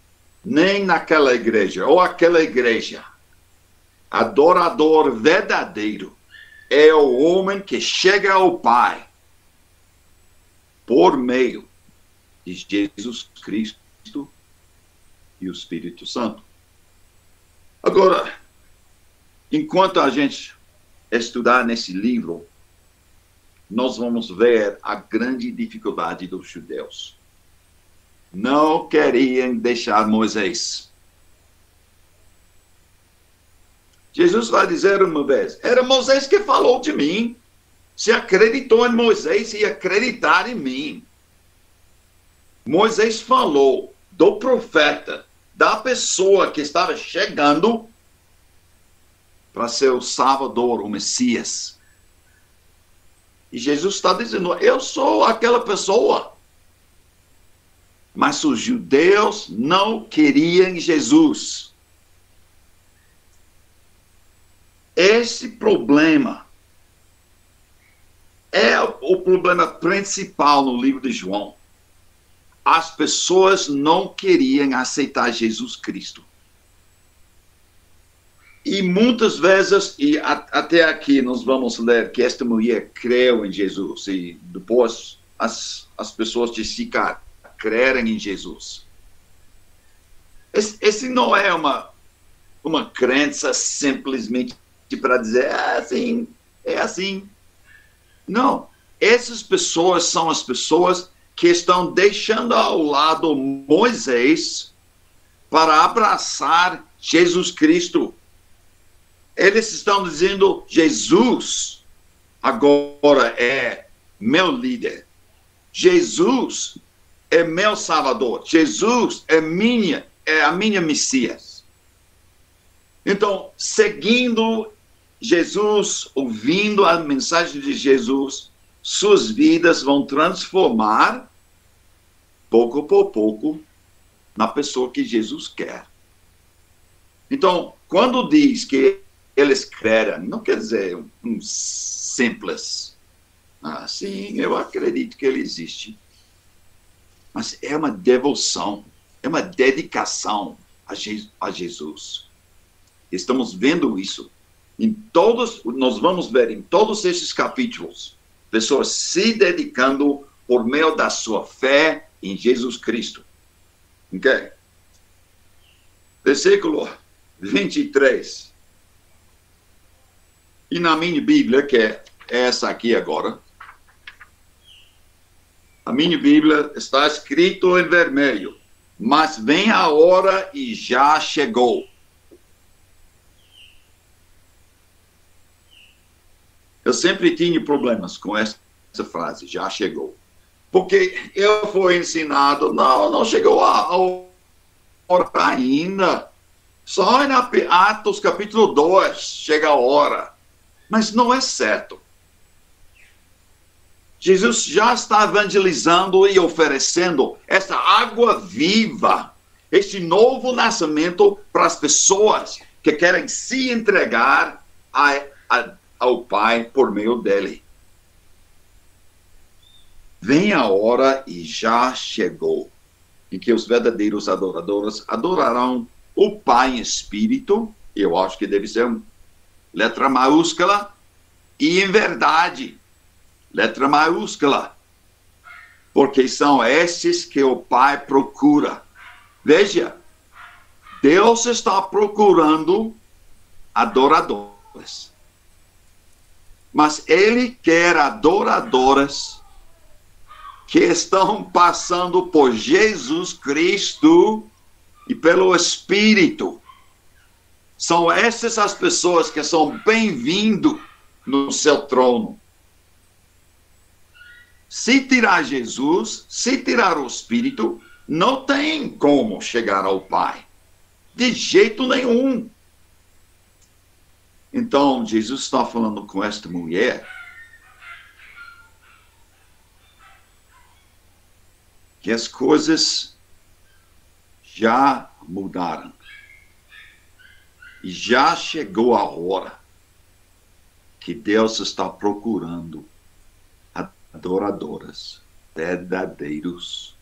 nem naquela igreja ou aquela igreja, adorador verdadeiro é o homem que chega ao Pai por meio de Jesus Cristo e o Espírito Santo. Agora, enquanto a gente estudar nesse livro, nós vamos ver a grande dificuldade dos judeus. Não queriam deixar Moisés. Jesus vai dizer uma vez, era Moisés que falou de mim. Se acreditou em Moisés e acreditar em mim. Moisés falou do profeta, da pessoa que estava chegando para ser o Salvador, o Messias. E Jesus está dizendo, eu sou aquela pessoa. Mas os judeus não queriam Jesus. Esse problema é o problema principal no livro de João. As pessoas não queriam aceitar Jesus Cristo. E muitas vezes, e até aqui nós vamos ler que esta mulher creu em Jesus. E depois as pessoas de Sicar creram em Jesus. Esse não é uma crença simplesmente para dizer, é assim. Não, essas pessoas são as pessoas que estão deixando ao lado Moisés para abraçar Jesus Cristo. Eles estão dizendo, Jesus agora é meu líder. Jesus é meu Salvador. Jesus é a minha Messias. Então, seguindo Jesus, ouvindo a mensagem de Jesus, suas vidas vão transformar, pouco por pouco, na pessoa que Jesus quer. Então, quando diz que eles creram, não quer dizer um simples, sim, eu acredito que ele existe. Mas é uma devoção, é uma dedicação a Jesus. Estamos vendo isso. Nós vamos ver em todos esses capítulos, pessoas se dedicando por meio da sua fé em Jesus Cristo. Ok? Versículo 23. E na minha Bíblia, que é essa aqui agora, a minha Bíblia está escrito em vermelho, mas vem a hora e já chegou. Eu sempre tinha problemas com essa frase, já chegou. Porque eu fui ensinado, não chegou a hora ainda. Só em Atos capítulo 2 chega a hora. Mas não é certo. Jesus já está evangelizando e oferecendo essa água viva, esse novo nascimento para as pessoas que querem se entregar ao Pai por meio dele. Vem a hora e já chegou em que os verdadeiros adoradores adorarão o Pai em espírito, eu acho que deve ser letra maiúscula, e em verdade, letra maiúscula, porque são esses que o Pai procura. Veja, Deus está procurando adoradores. Mas Ele quer adoradores que estão passando por Jesus Cristo e pelo Espírito. São essas as pessoas que são bem-vindos no seu trono. Se tirar Jesus, se tirar o Espírito, não tem como chegar ao Pai. De jeito nenhum. Então, Jesus está falando com esta mulher que as coisas já mudaram. E já chegou a hora que Deus está procurando adoradoras verdadeiros.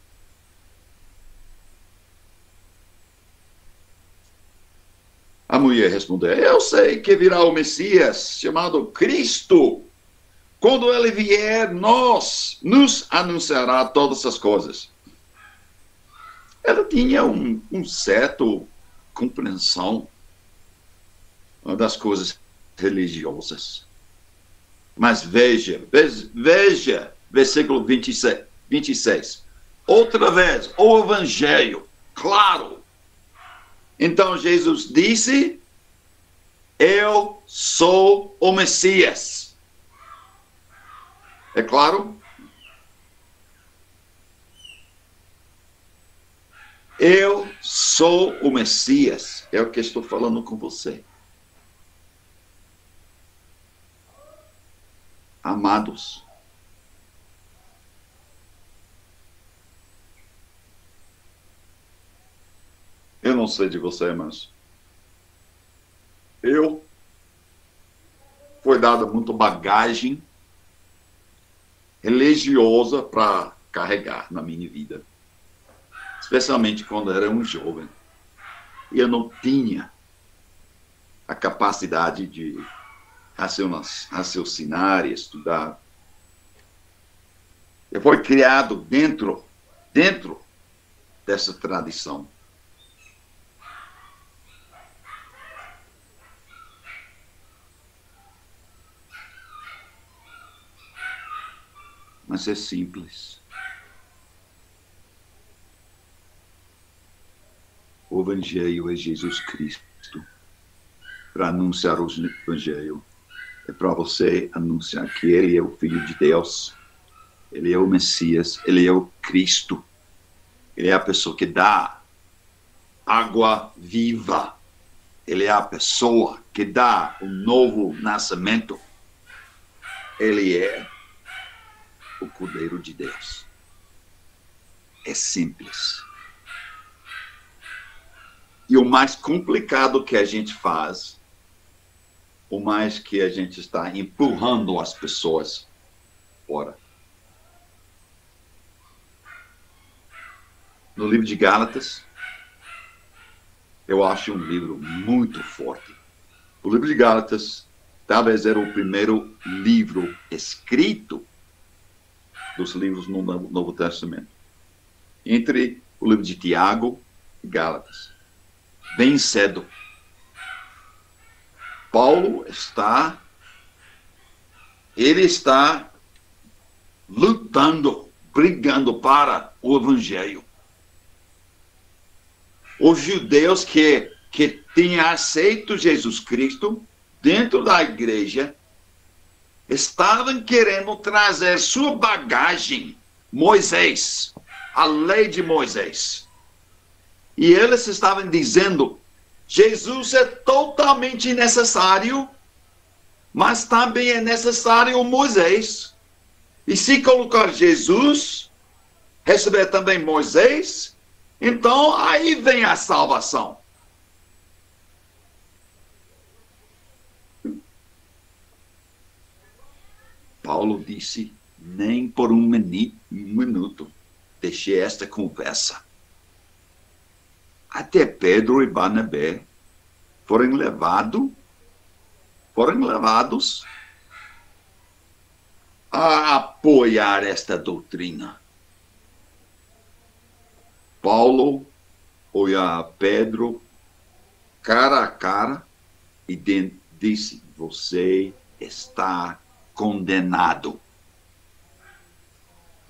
A mulher respondeu: eu sei que virá o Messias, chamado Cristo. Quando ele vier, nos anunciará todas as coisas. Ela tinha um certo compreensão das coisas religiosas. Mas veja, versículo 26. Outra vez, o Evangelho, claro. Então Jesus disse: eu sou o Messias. É claro? Eu sou o Messias. É o que estou falando com você. Amados, eu não sei de você, mas foi dada muita bagagem religiosa para carregar na minha vida. Especialmente quando era um jovem. E eu não tinha a capacidade de raciocinar e estudar. Eu fui criado dentro dessa tradição. Mas é simples. O Evangelho é Jesus Cristo. Para anunciar o Evangelho, é para você anunciar que Ele é o Filho de Deus, Ele é o Messias, Ele é o Cristo. Ele é a pessoa que dá água viva. Ele é a pessoa que dá o novo nascimento. Ele é o Cordeiro de Deus. É simples. E o mais complicado que a gente faz, o mais que a gente está empurrando as pessoas fora. No livro de Gálatas, eu acho um livro muito forte. O livro de Gálatas talvez era o primeiro livro escrito dos livros no Novo Testamento. Entre o livro de Tiago e Gálatas. Bem cedo. Paulo está lutando, brigando para o Evangelho. Os judeus que tinham aceito Jesus Cristo dentro da igreja estavam querendo trazer sua bagagem, Moisés, a lei de Moisés. E eles estavam dizendo: Jesus é totalmente necessário, mas também é necessário Moisés. E se colocar Jesus, receber também Moisés, então aí vem a salvação. Paulo disse: nem por um minuto deixei esta conversa. Até Pedro e Barnabé foram levados a apoiar esta doutrina. Paulo olhou a Pedro cara a cara e disse: você está condenado.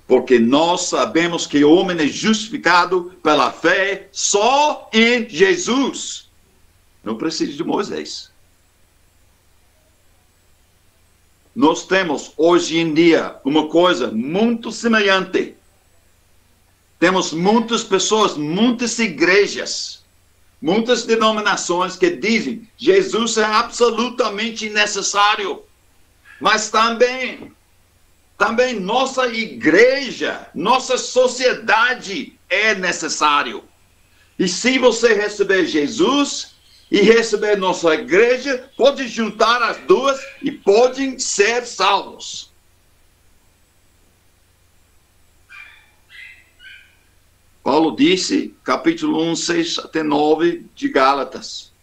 Porque nós sabemos que o homem é justificado pela fé só em Jesus. Não precisa de Moisés. Nós temos hoje em dia uma coisa muito semelhante. Temos muitas pessoas, muitas igrejas, muitas denominações que dizem: Jesus é absolutamente necessário. Mas também nossa igreja, nossa sociedade é necessário. E se você receber Jesus e receber nossa igreja, pode juntar as duas e podem ser salvos. Paulo disse, capítulo 1, 6 até 9 de Gálatas.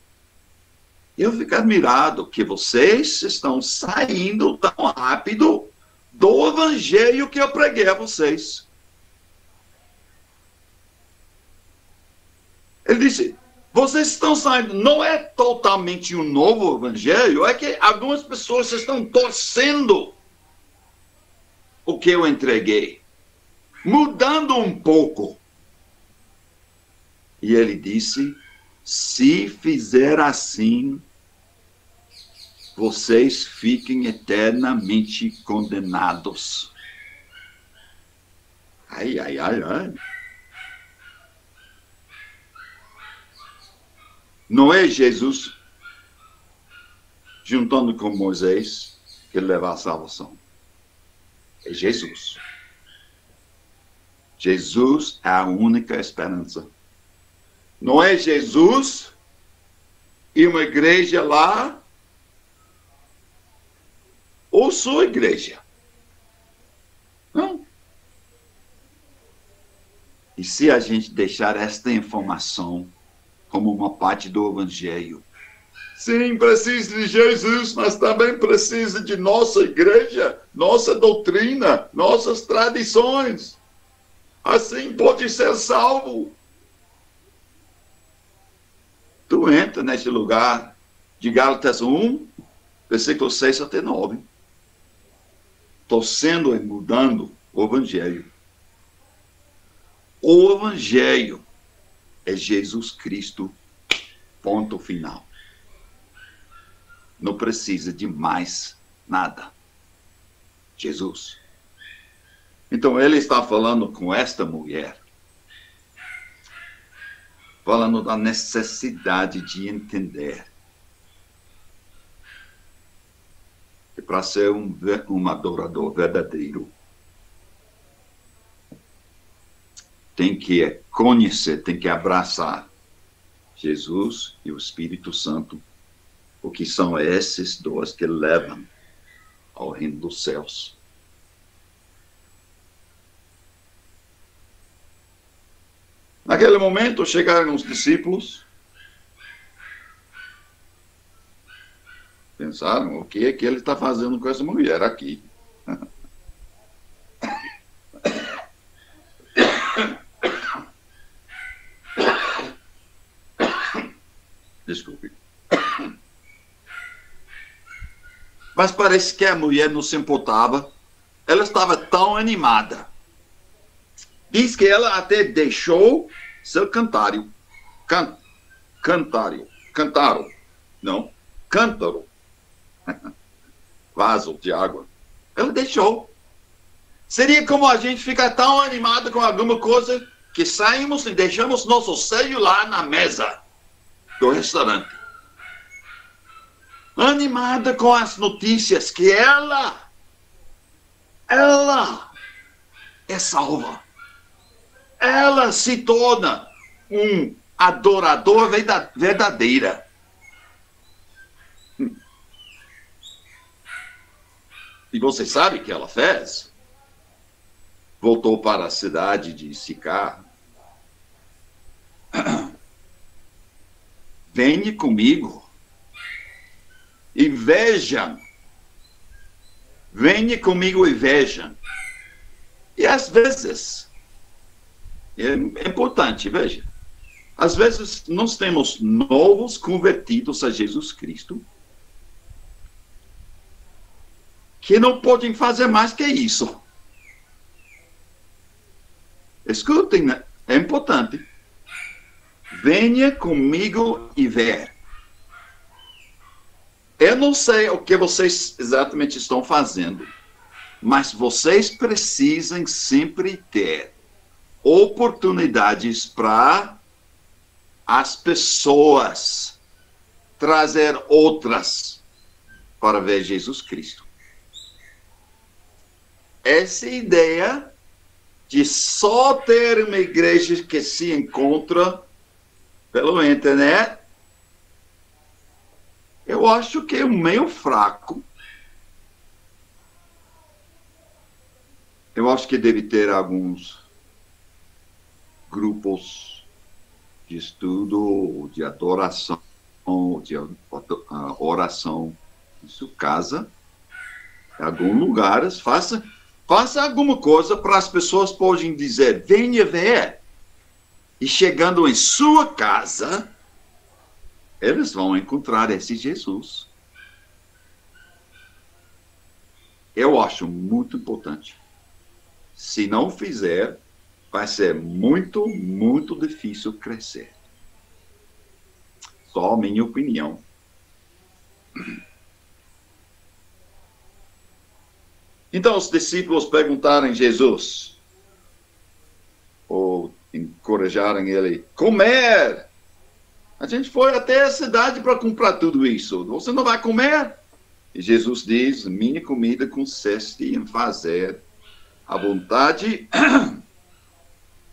Eu fico admirado que vocês estão saindo tão rápido do evangelho que eu preguei a vocês. Ele disse, vocês estão saindo, não é totalmente um novo evangelho, é que algumas pessoas estão torcendo o que eu entreguei, mudando um pouco. E ele disse, se fizer assim, vocês fiquem eternamente condenados. Ai, ai, ai, ai. Não é Jesus juntando com Moisés que leva a salvação. É Jesus. Jesus é a única esperança. Não é Jesus e uma igreja lá ou sua igreja. Não. E se a gente deixar esta informação como uma parte do evangelho, sim, precisa de Jesus, mas também precisa de nossa igreja, nossa doutrina, nossas tradições. Assim pode ser salvo. Tu entra neste lugar de Gálatas 1, versículo 6 até 9. Torcendo e mudando o evangelho. O evangelho é Jesus Cristo, ponto final. Não precisa de mais nada. Jesus. Então ele está falando com esta mulher, falando da necessidade de entender que para ser um adorador verdadeiro, tem que conhecer, tem que abraçar Jesus e o Espírito Santo, porque são esses dois que levam ao reino dos céus. Naquele momento chegaram os discípulos, pensaram, o que é que ele está fazendo com essa mulher aqui? Desculpe. Mas parece que a mulher não se importava. Ela estava tão animada. Diz que ela até deixou seu cântaro. Cântaro. Vaso de água. Ela deixou. Seria como a gente ficar tão animado com alguma coisa que saímos e deixamos nosso celular na mesa do restaurante. Animada com as notícias que ela é salva. Ela se torna um adorador verdadeira. E você sabe o que ela fez? Voltou para a cidade de Sicar. Venha comigo e vejam. Venha comigo e vejam. E às vezes, é importante, veja, às vezes nós temos novos convertidos a Jesus Cristo que não podem fazer mais que isso. Escutem, é importante. Venha comigo e ver. Eu não sei o que vocês exatamente estão fazendo, mas vocês precisam sempre ter oportunidades para as pessoas trazer outras para ver Jesus Cristo. Essa ideia de só ter uma igreja que se encontra pela internet Eu acho que é meio fraco. Eu acho que deve ter alguns grupos de estudo, de adoração, de oração em sua casa, em alguns lugares. Faça alguma coisa para as pessoas poderem dizer, venha ver. E chegando em sua casa, eles vão encontrar esse Jesus. Eu acho muito importante. Se não fizer, vai ser muito, muito difícil crescer. Só a minha opinião. Então os discípulos perguntaram a Jesus, ou encorajaram ele, comer! A gente foi até a cidade para comprar tudo isso. Você não vai comer? E Jesus diz, minha comida consiste em fazer a vontade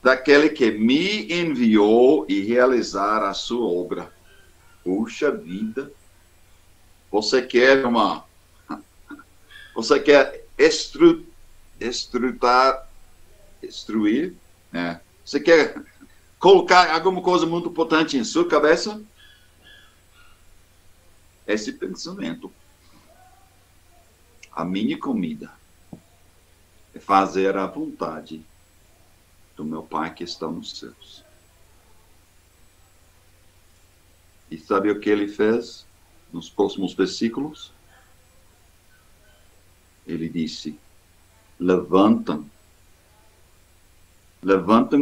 daquele que me enviou e realizar a sua obra. Puxa vida! Você quer instruir, né? Você quer colocar alguma coisa muito importante em sua cabeça? Esse pensamento. A minha comida é fazer a vontade do meu Pai que está nos céus. E sabe o que ele fez nos próximos versículos? Ele disse, levantem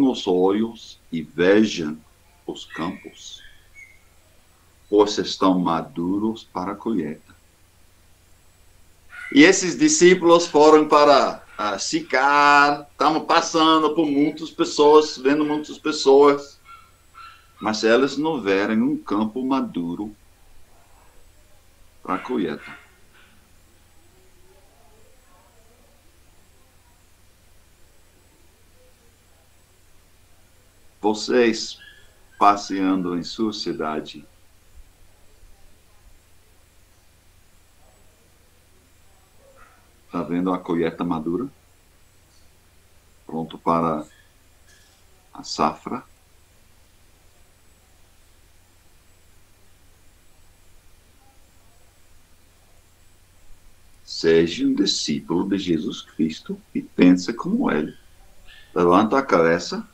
os olhos e vejam os campos, pois estão maduros para a colheita. E esses discípulos foram para Sicar, estavam passando por muitas pessoas, vendo muitas pessoas, mas eles não viram um campo maduro para a colheita. Vocês passeando em sua cidade, está vendo a colheita madura? Pronto para a safra? Seja um discípulo de Jesus Cristo e pense como ele. Levanta a cabeça.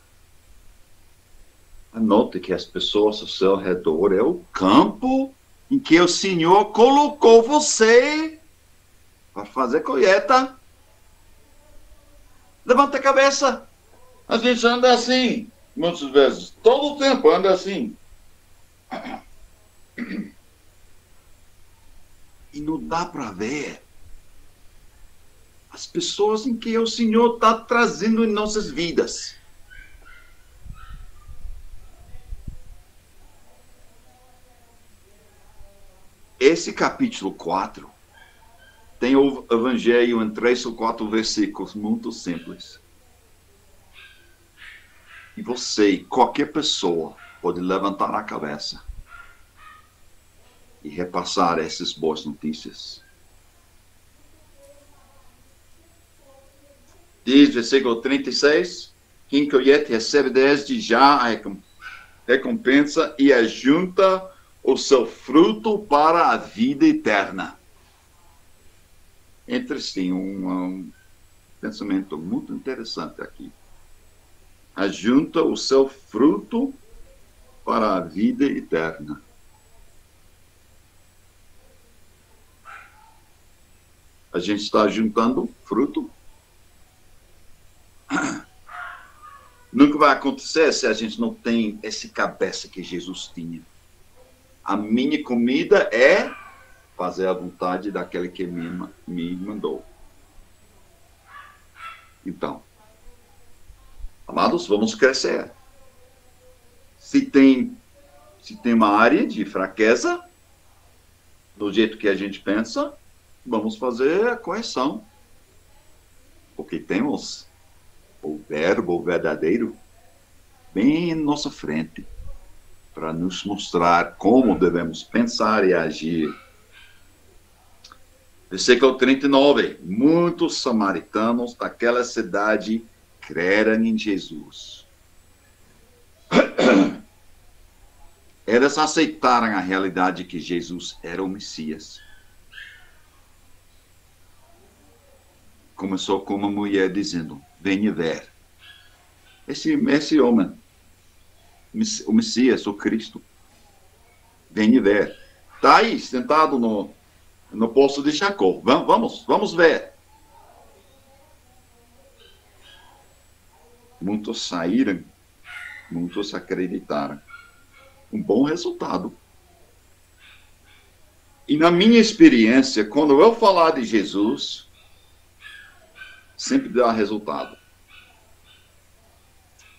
Anote que as pessoas ao seu redor é o campo em que o Senhor colocou você para fazer colheita. Levanta a cabeça. A gente anda assim, muitas vezes. Todo o tempo anda assim. E não dá para ver as pessoas em que o Senhor está trazendo em nossas vidas. Esse capítulo 4 tem o evangelho em 3 ou 4 versículos muito simples. E você, qualquer pessoa, pode levantar a cabeça e repassar essas boas notícias. Diz, versículo 36, quem colhete recebe desde já a recompensa e ajunta o seu fruto para a vida eterna. Tem um pensamento muito interessante aqui. Ajunta o seu fruto para a vida eterna. A gente está juntando fruto. Nunca vai acontecer se a gente não tem essa cabeça que Jesus tinha. A minha comida é fazer a vontade daquele que me mandou. Então, amados, vamos crescer. Se tem uma área de fraqueza, do jeito que a gente pensa, vamos fazer a correção. Porque temos o verbo verdadeiro bem em nossa frente, para nos mostrar como devemos pensar e agir Versículo 39. Muitos samaritanos daquela cidade creram em Jesus. Eles aceitaram a realidade que Jesus era o Messias. Começou com uma mulher dizendo, venha ver. Esse homem, o Messias, o Cristo, venha ver. Está aí, sentado no poço de Jacó. Vamos ver. Muitos saíram, muitos acreditaram. Um bom resultado. E na minha experiência, quando eu falar de Jesus, sempre dá resultado.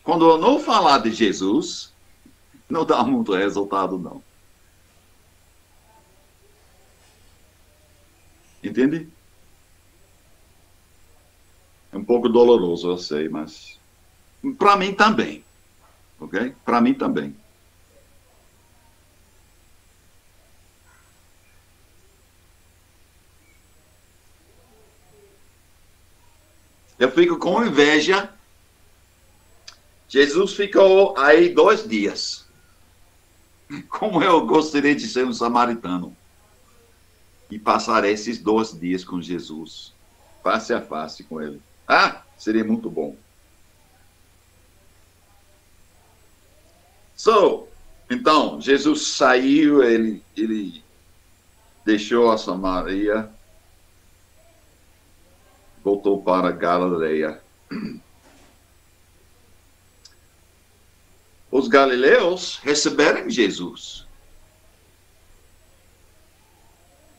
Quando eu não falar de Jesus, não dá muito resultado, não. Entende? É um pouco doloroso, eu sei, mas para mim também. Ok? Para mim também. Eu fico com inveja. Jesus ficou aí 2 dias. Como eu gostaria de ser um samaritano. E passar esses 2 dias com Jesus. Face a face com ele. Seria muito bom. Então, Jesus saiu, ele deixou a Samaria. Voltou para Galileia. Os galileus receberam Jesus.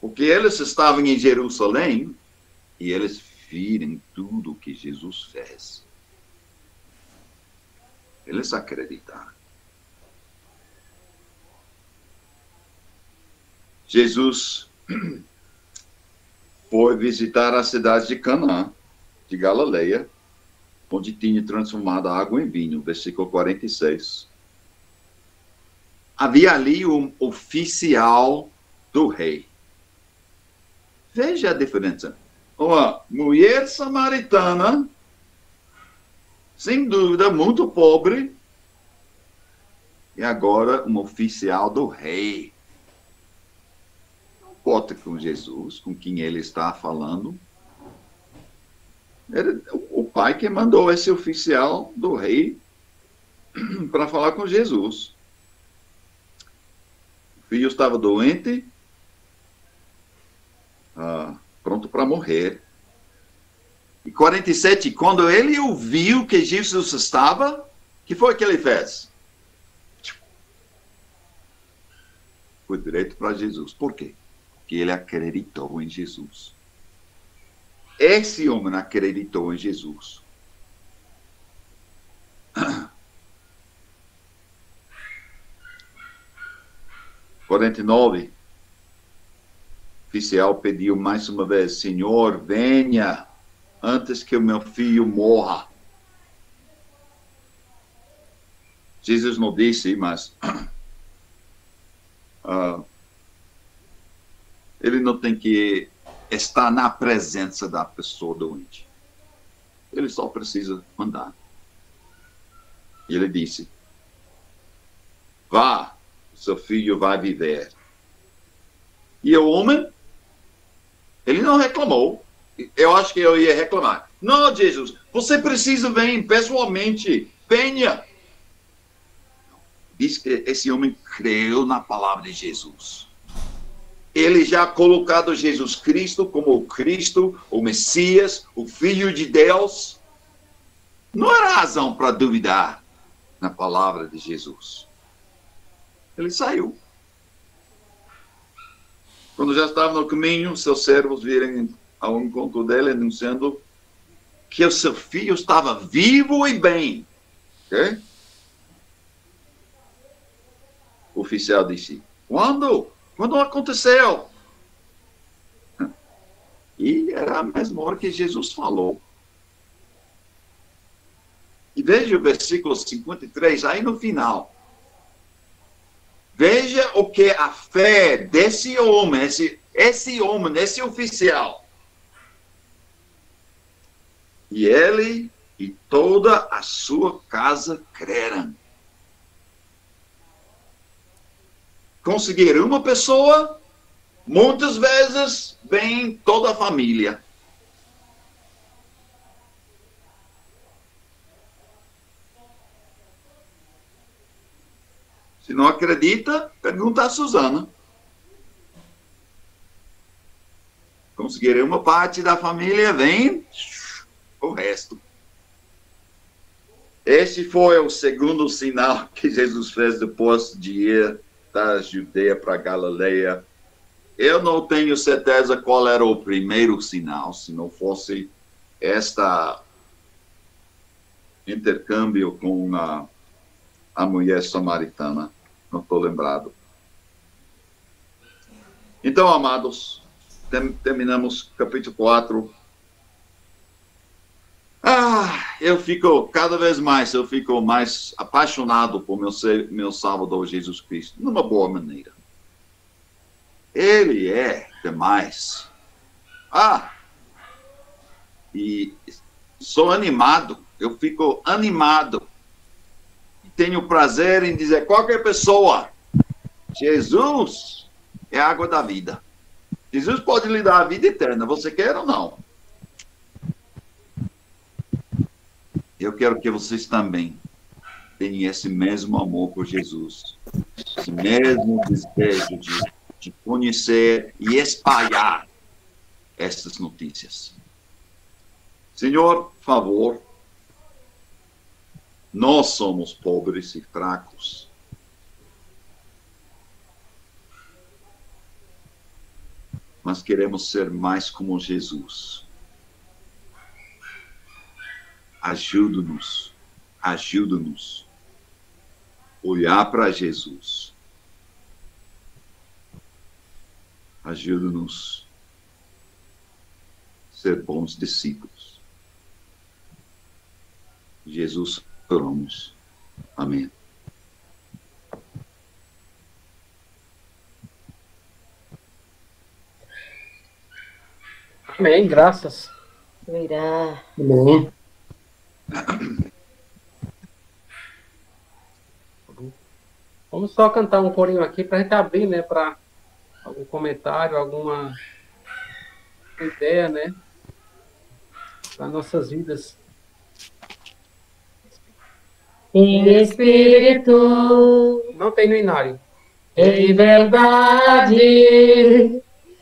Porque eles estavam em Jerusalém e eles viram tudo o que Jesus fez. Eles acreditaram. Jesus foi visitar a cidade de Canaã, de Galileia, onde tinha transformado a água em vinho, versículo 46. Havia ali um oficial do rei. Veja a diferença. Uma mulher samaritana, sem dúvida, muito pobre, e agora um oficial do rei. Não importa com Jesus, com quem ele está falando. Era o pai que mandou esse oficial do rei para falar com Jesus. O filho estava doente, pronto para morrer. E 47, quando ele ouviu que Jesus estava, o que foi que ele fez? Foi direto para Jesus. Por quê? Porque ele acreditou em Jesus. Esse homem acreditou em Jesus. (49) O oficial pediu mais uma vez, Senhor, venha antes que o meu filho morra. Jesus não disse, mas ele não tem que estar na presença da pessoa doente. Ele só precisa mandar. E ele disse, vá, seu filho vai viver. E o homem, ele não reclamou. Eu acho que eu ia reclamar. Não, Jesus, você precisa vir pessoalmente. Venha. Diz que esse homem creu na palavra de Jesus. Ele já colocado Jesus Cristo como o Cristo, o Messias, o Filho de Deus. Não era razão para duvidar na palavra de Jesus. Ele saiu. Quando já estava no caminho, seus servos viram ao encontro dele, anunciando que o seu filho estava vivo e bem. Okay? O oficial disse, quando? Quando aconteceu? E era a mesma hora que Jesus falou. E veja o versículo 53, aí no final. Veja o que a fé desse homem, esse esse homem, esse oficial. E ele e toda a sua casa creram. Conseguir uma pessoa, muitas vezes vem toda a família. Se não acredita, pergunta a Susana. Conseguir uma parte da família, vem o resto. Este foi o segundo sinal que Jesus fez depois de ir da Judeia para Galileia. Eu não tenho certeza qual era o primeiro sinal, se não fosse esta intercâmbio com a mulher samaritana. Não estou lembrado. Então, amados, terminamos capítulo 4. Eu fico, cada vez mais, eu fico mais apaixonado por meu Salvador Jesus Cristo, de uma boa maneira. Ele é demais. E sou animado, eu fico animado. Tenho prazer em dizer a qualquer pessoa, Jesus é a água da vida. Jesus pode lhe dar a vida eterna, você quer ou não? Eu quero que vocês também tenham esse mesmo amor por Jesus, esse mesmo desejo de conhecer e espalhar estas notícias. Senhor, por favor, nós somos pobres e fracos. Mas queremos ser mais como Jesus. Ajuda-nos a olhar para Jesus. Ajuda-nos a ser bons discípulos. Jesus, oramos. Amém. Amém, graças. Virá. Amém. Vamos só cantar um corinho aqui para a gente abrir, né, para algum comentário, alguma ideia, né, das nossas vidas. Em espírito, Não tem no inário. em verdade,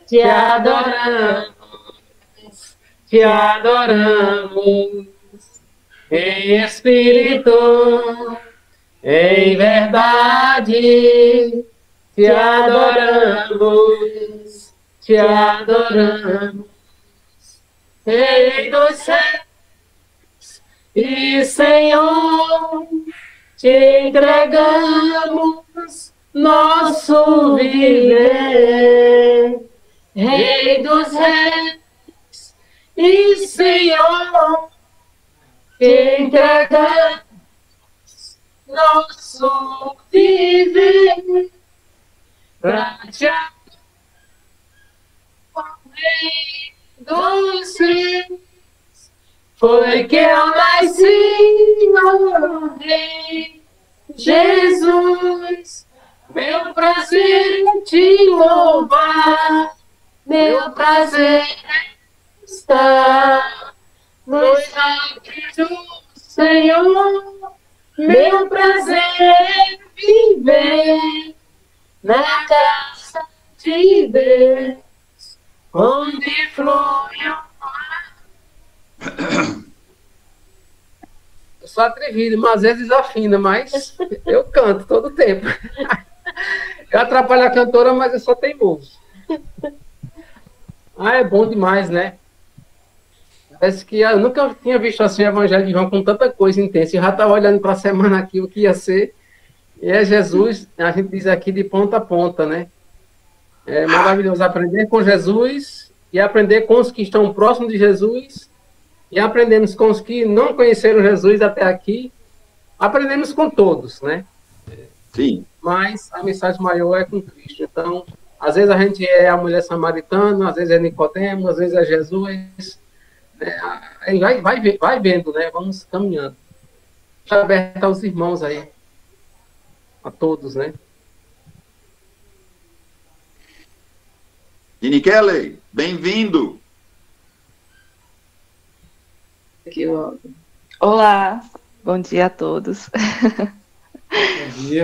te adoramos, te adoramos. Em espírito, em verdade, te adoramos, te adoramos. Rei dos céus e Senhor, te entregamos nosso viver. Rei dos reis e Senhor, te entregamos nosso viver. Pra te Rei dos reis, foi que eu nasci, oh Rei Jesus. Meu prazer em te louvar, meu prazer está nos atos do Senhor. Meu prazer é viver na casa de Deus, onde flui o mar. Eu sou atrevido, mas às vezes desafina, mas eu canto todo o tempo. Eu atrapalho a cantora, mas eu sou teimoso. É bom demais, né? Parece que eu nunca tinha visto assim o Evangelho de João com tanta coisa intensa. Eu já estava olhando para a semana aqui o que ia ser. E é Jesus, a gente diz aqui de ponta a ponta, né? É maravilhoso aprender com Jesus e aprender com os que estão próximos de Jesus. E aprendemos com os que não conheceram Jesus até aqui. Aprendemos com todos, né? Sim. Mas a mensagem maior é com Cristo. Então, Às vezes a gente é a mulher samaritana, às vezes é Nicodemo, às vezes é Jesus. Né? Aí vai vendo, né? Vamos caminhando. Deixa aberto aos irmãos aí. A todos, né? Gini Kelly, bem-vindo. Olá, bom dia a todos. Bom dia.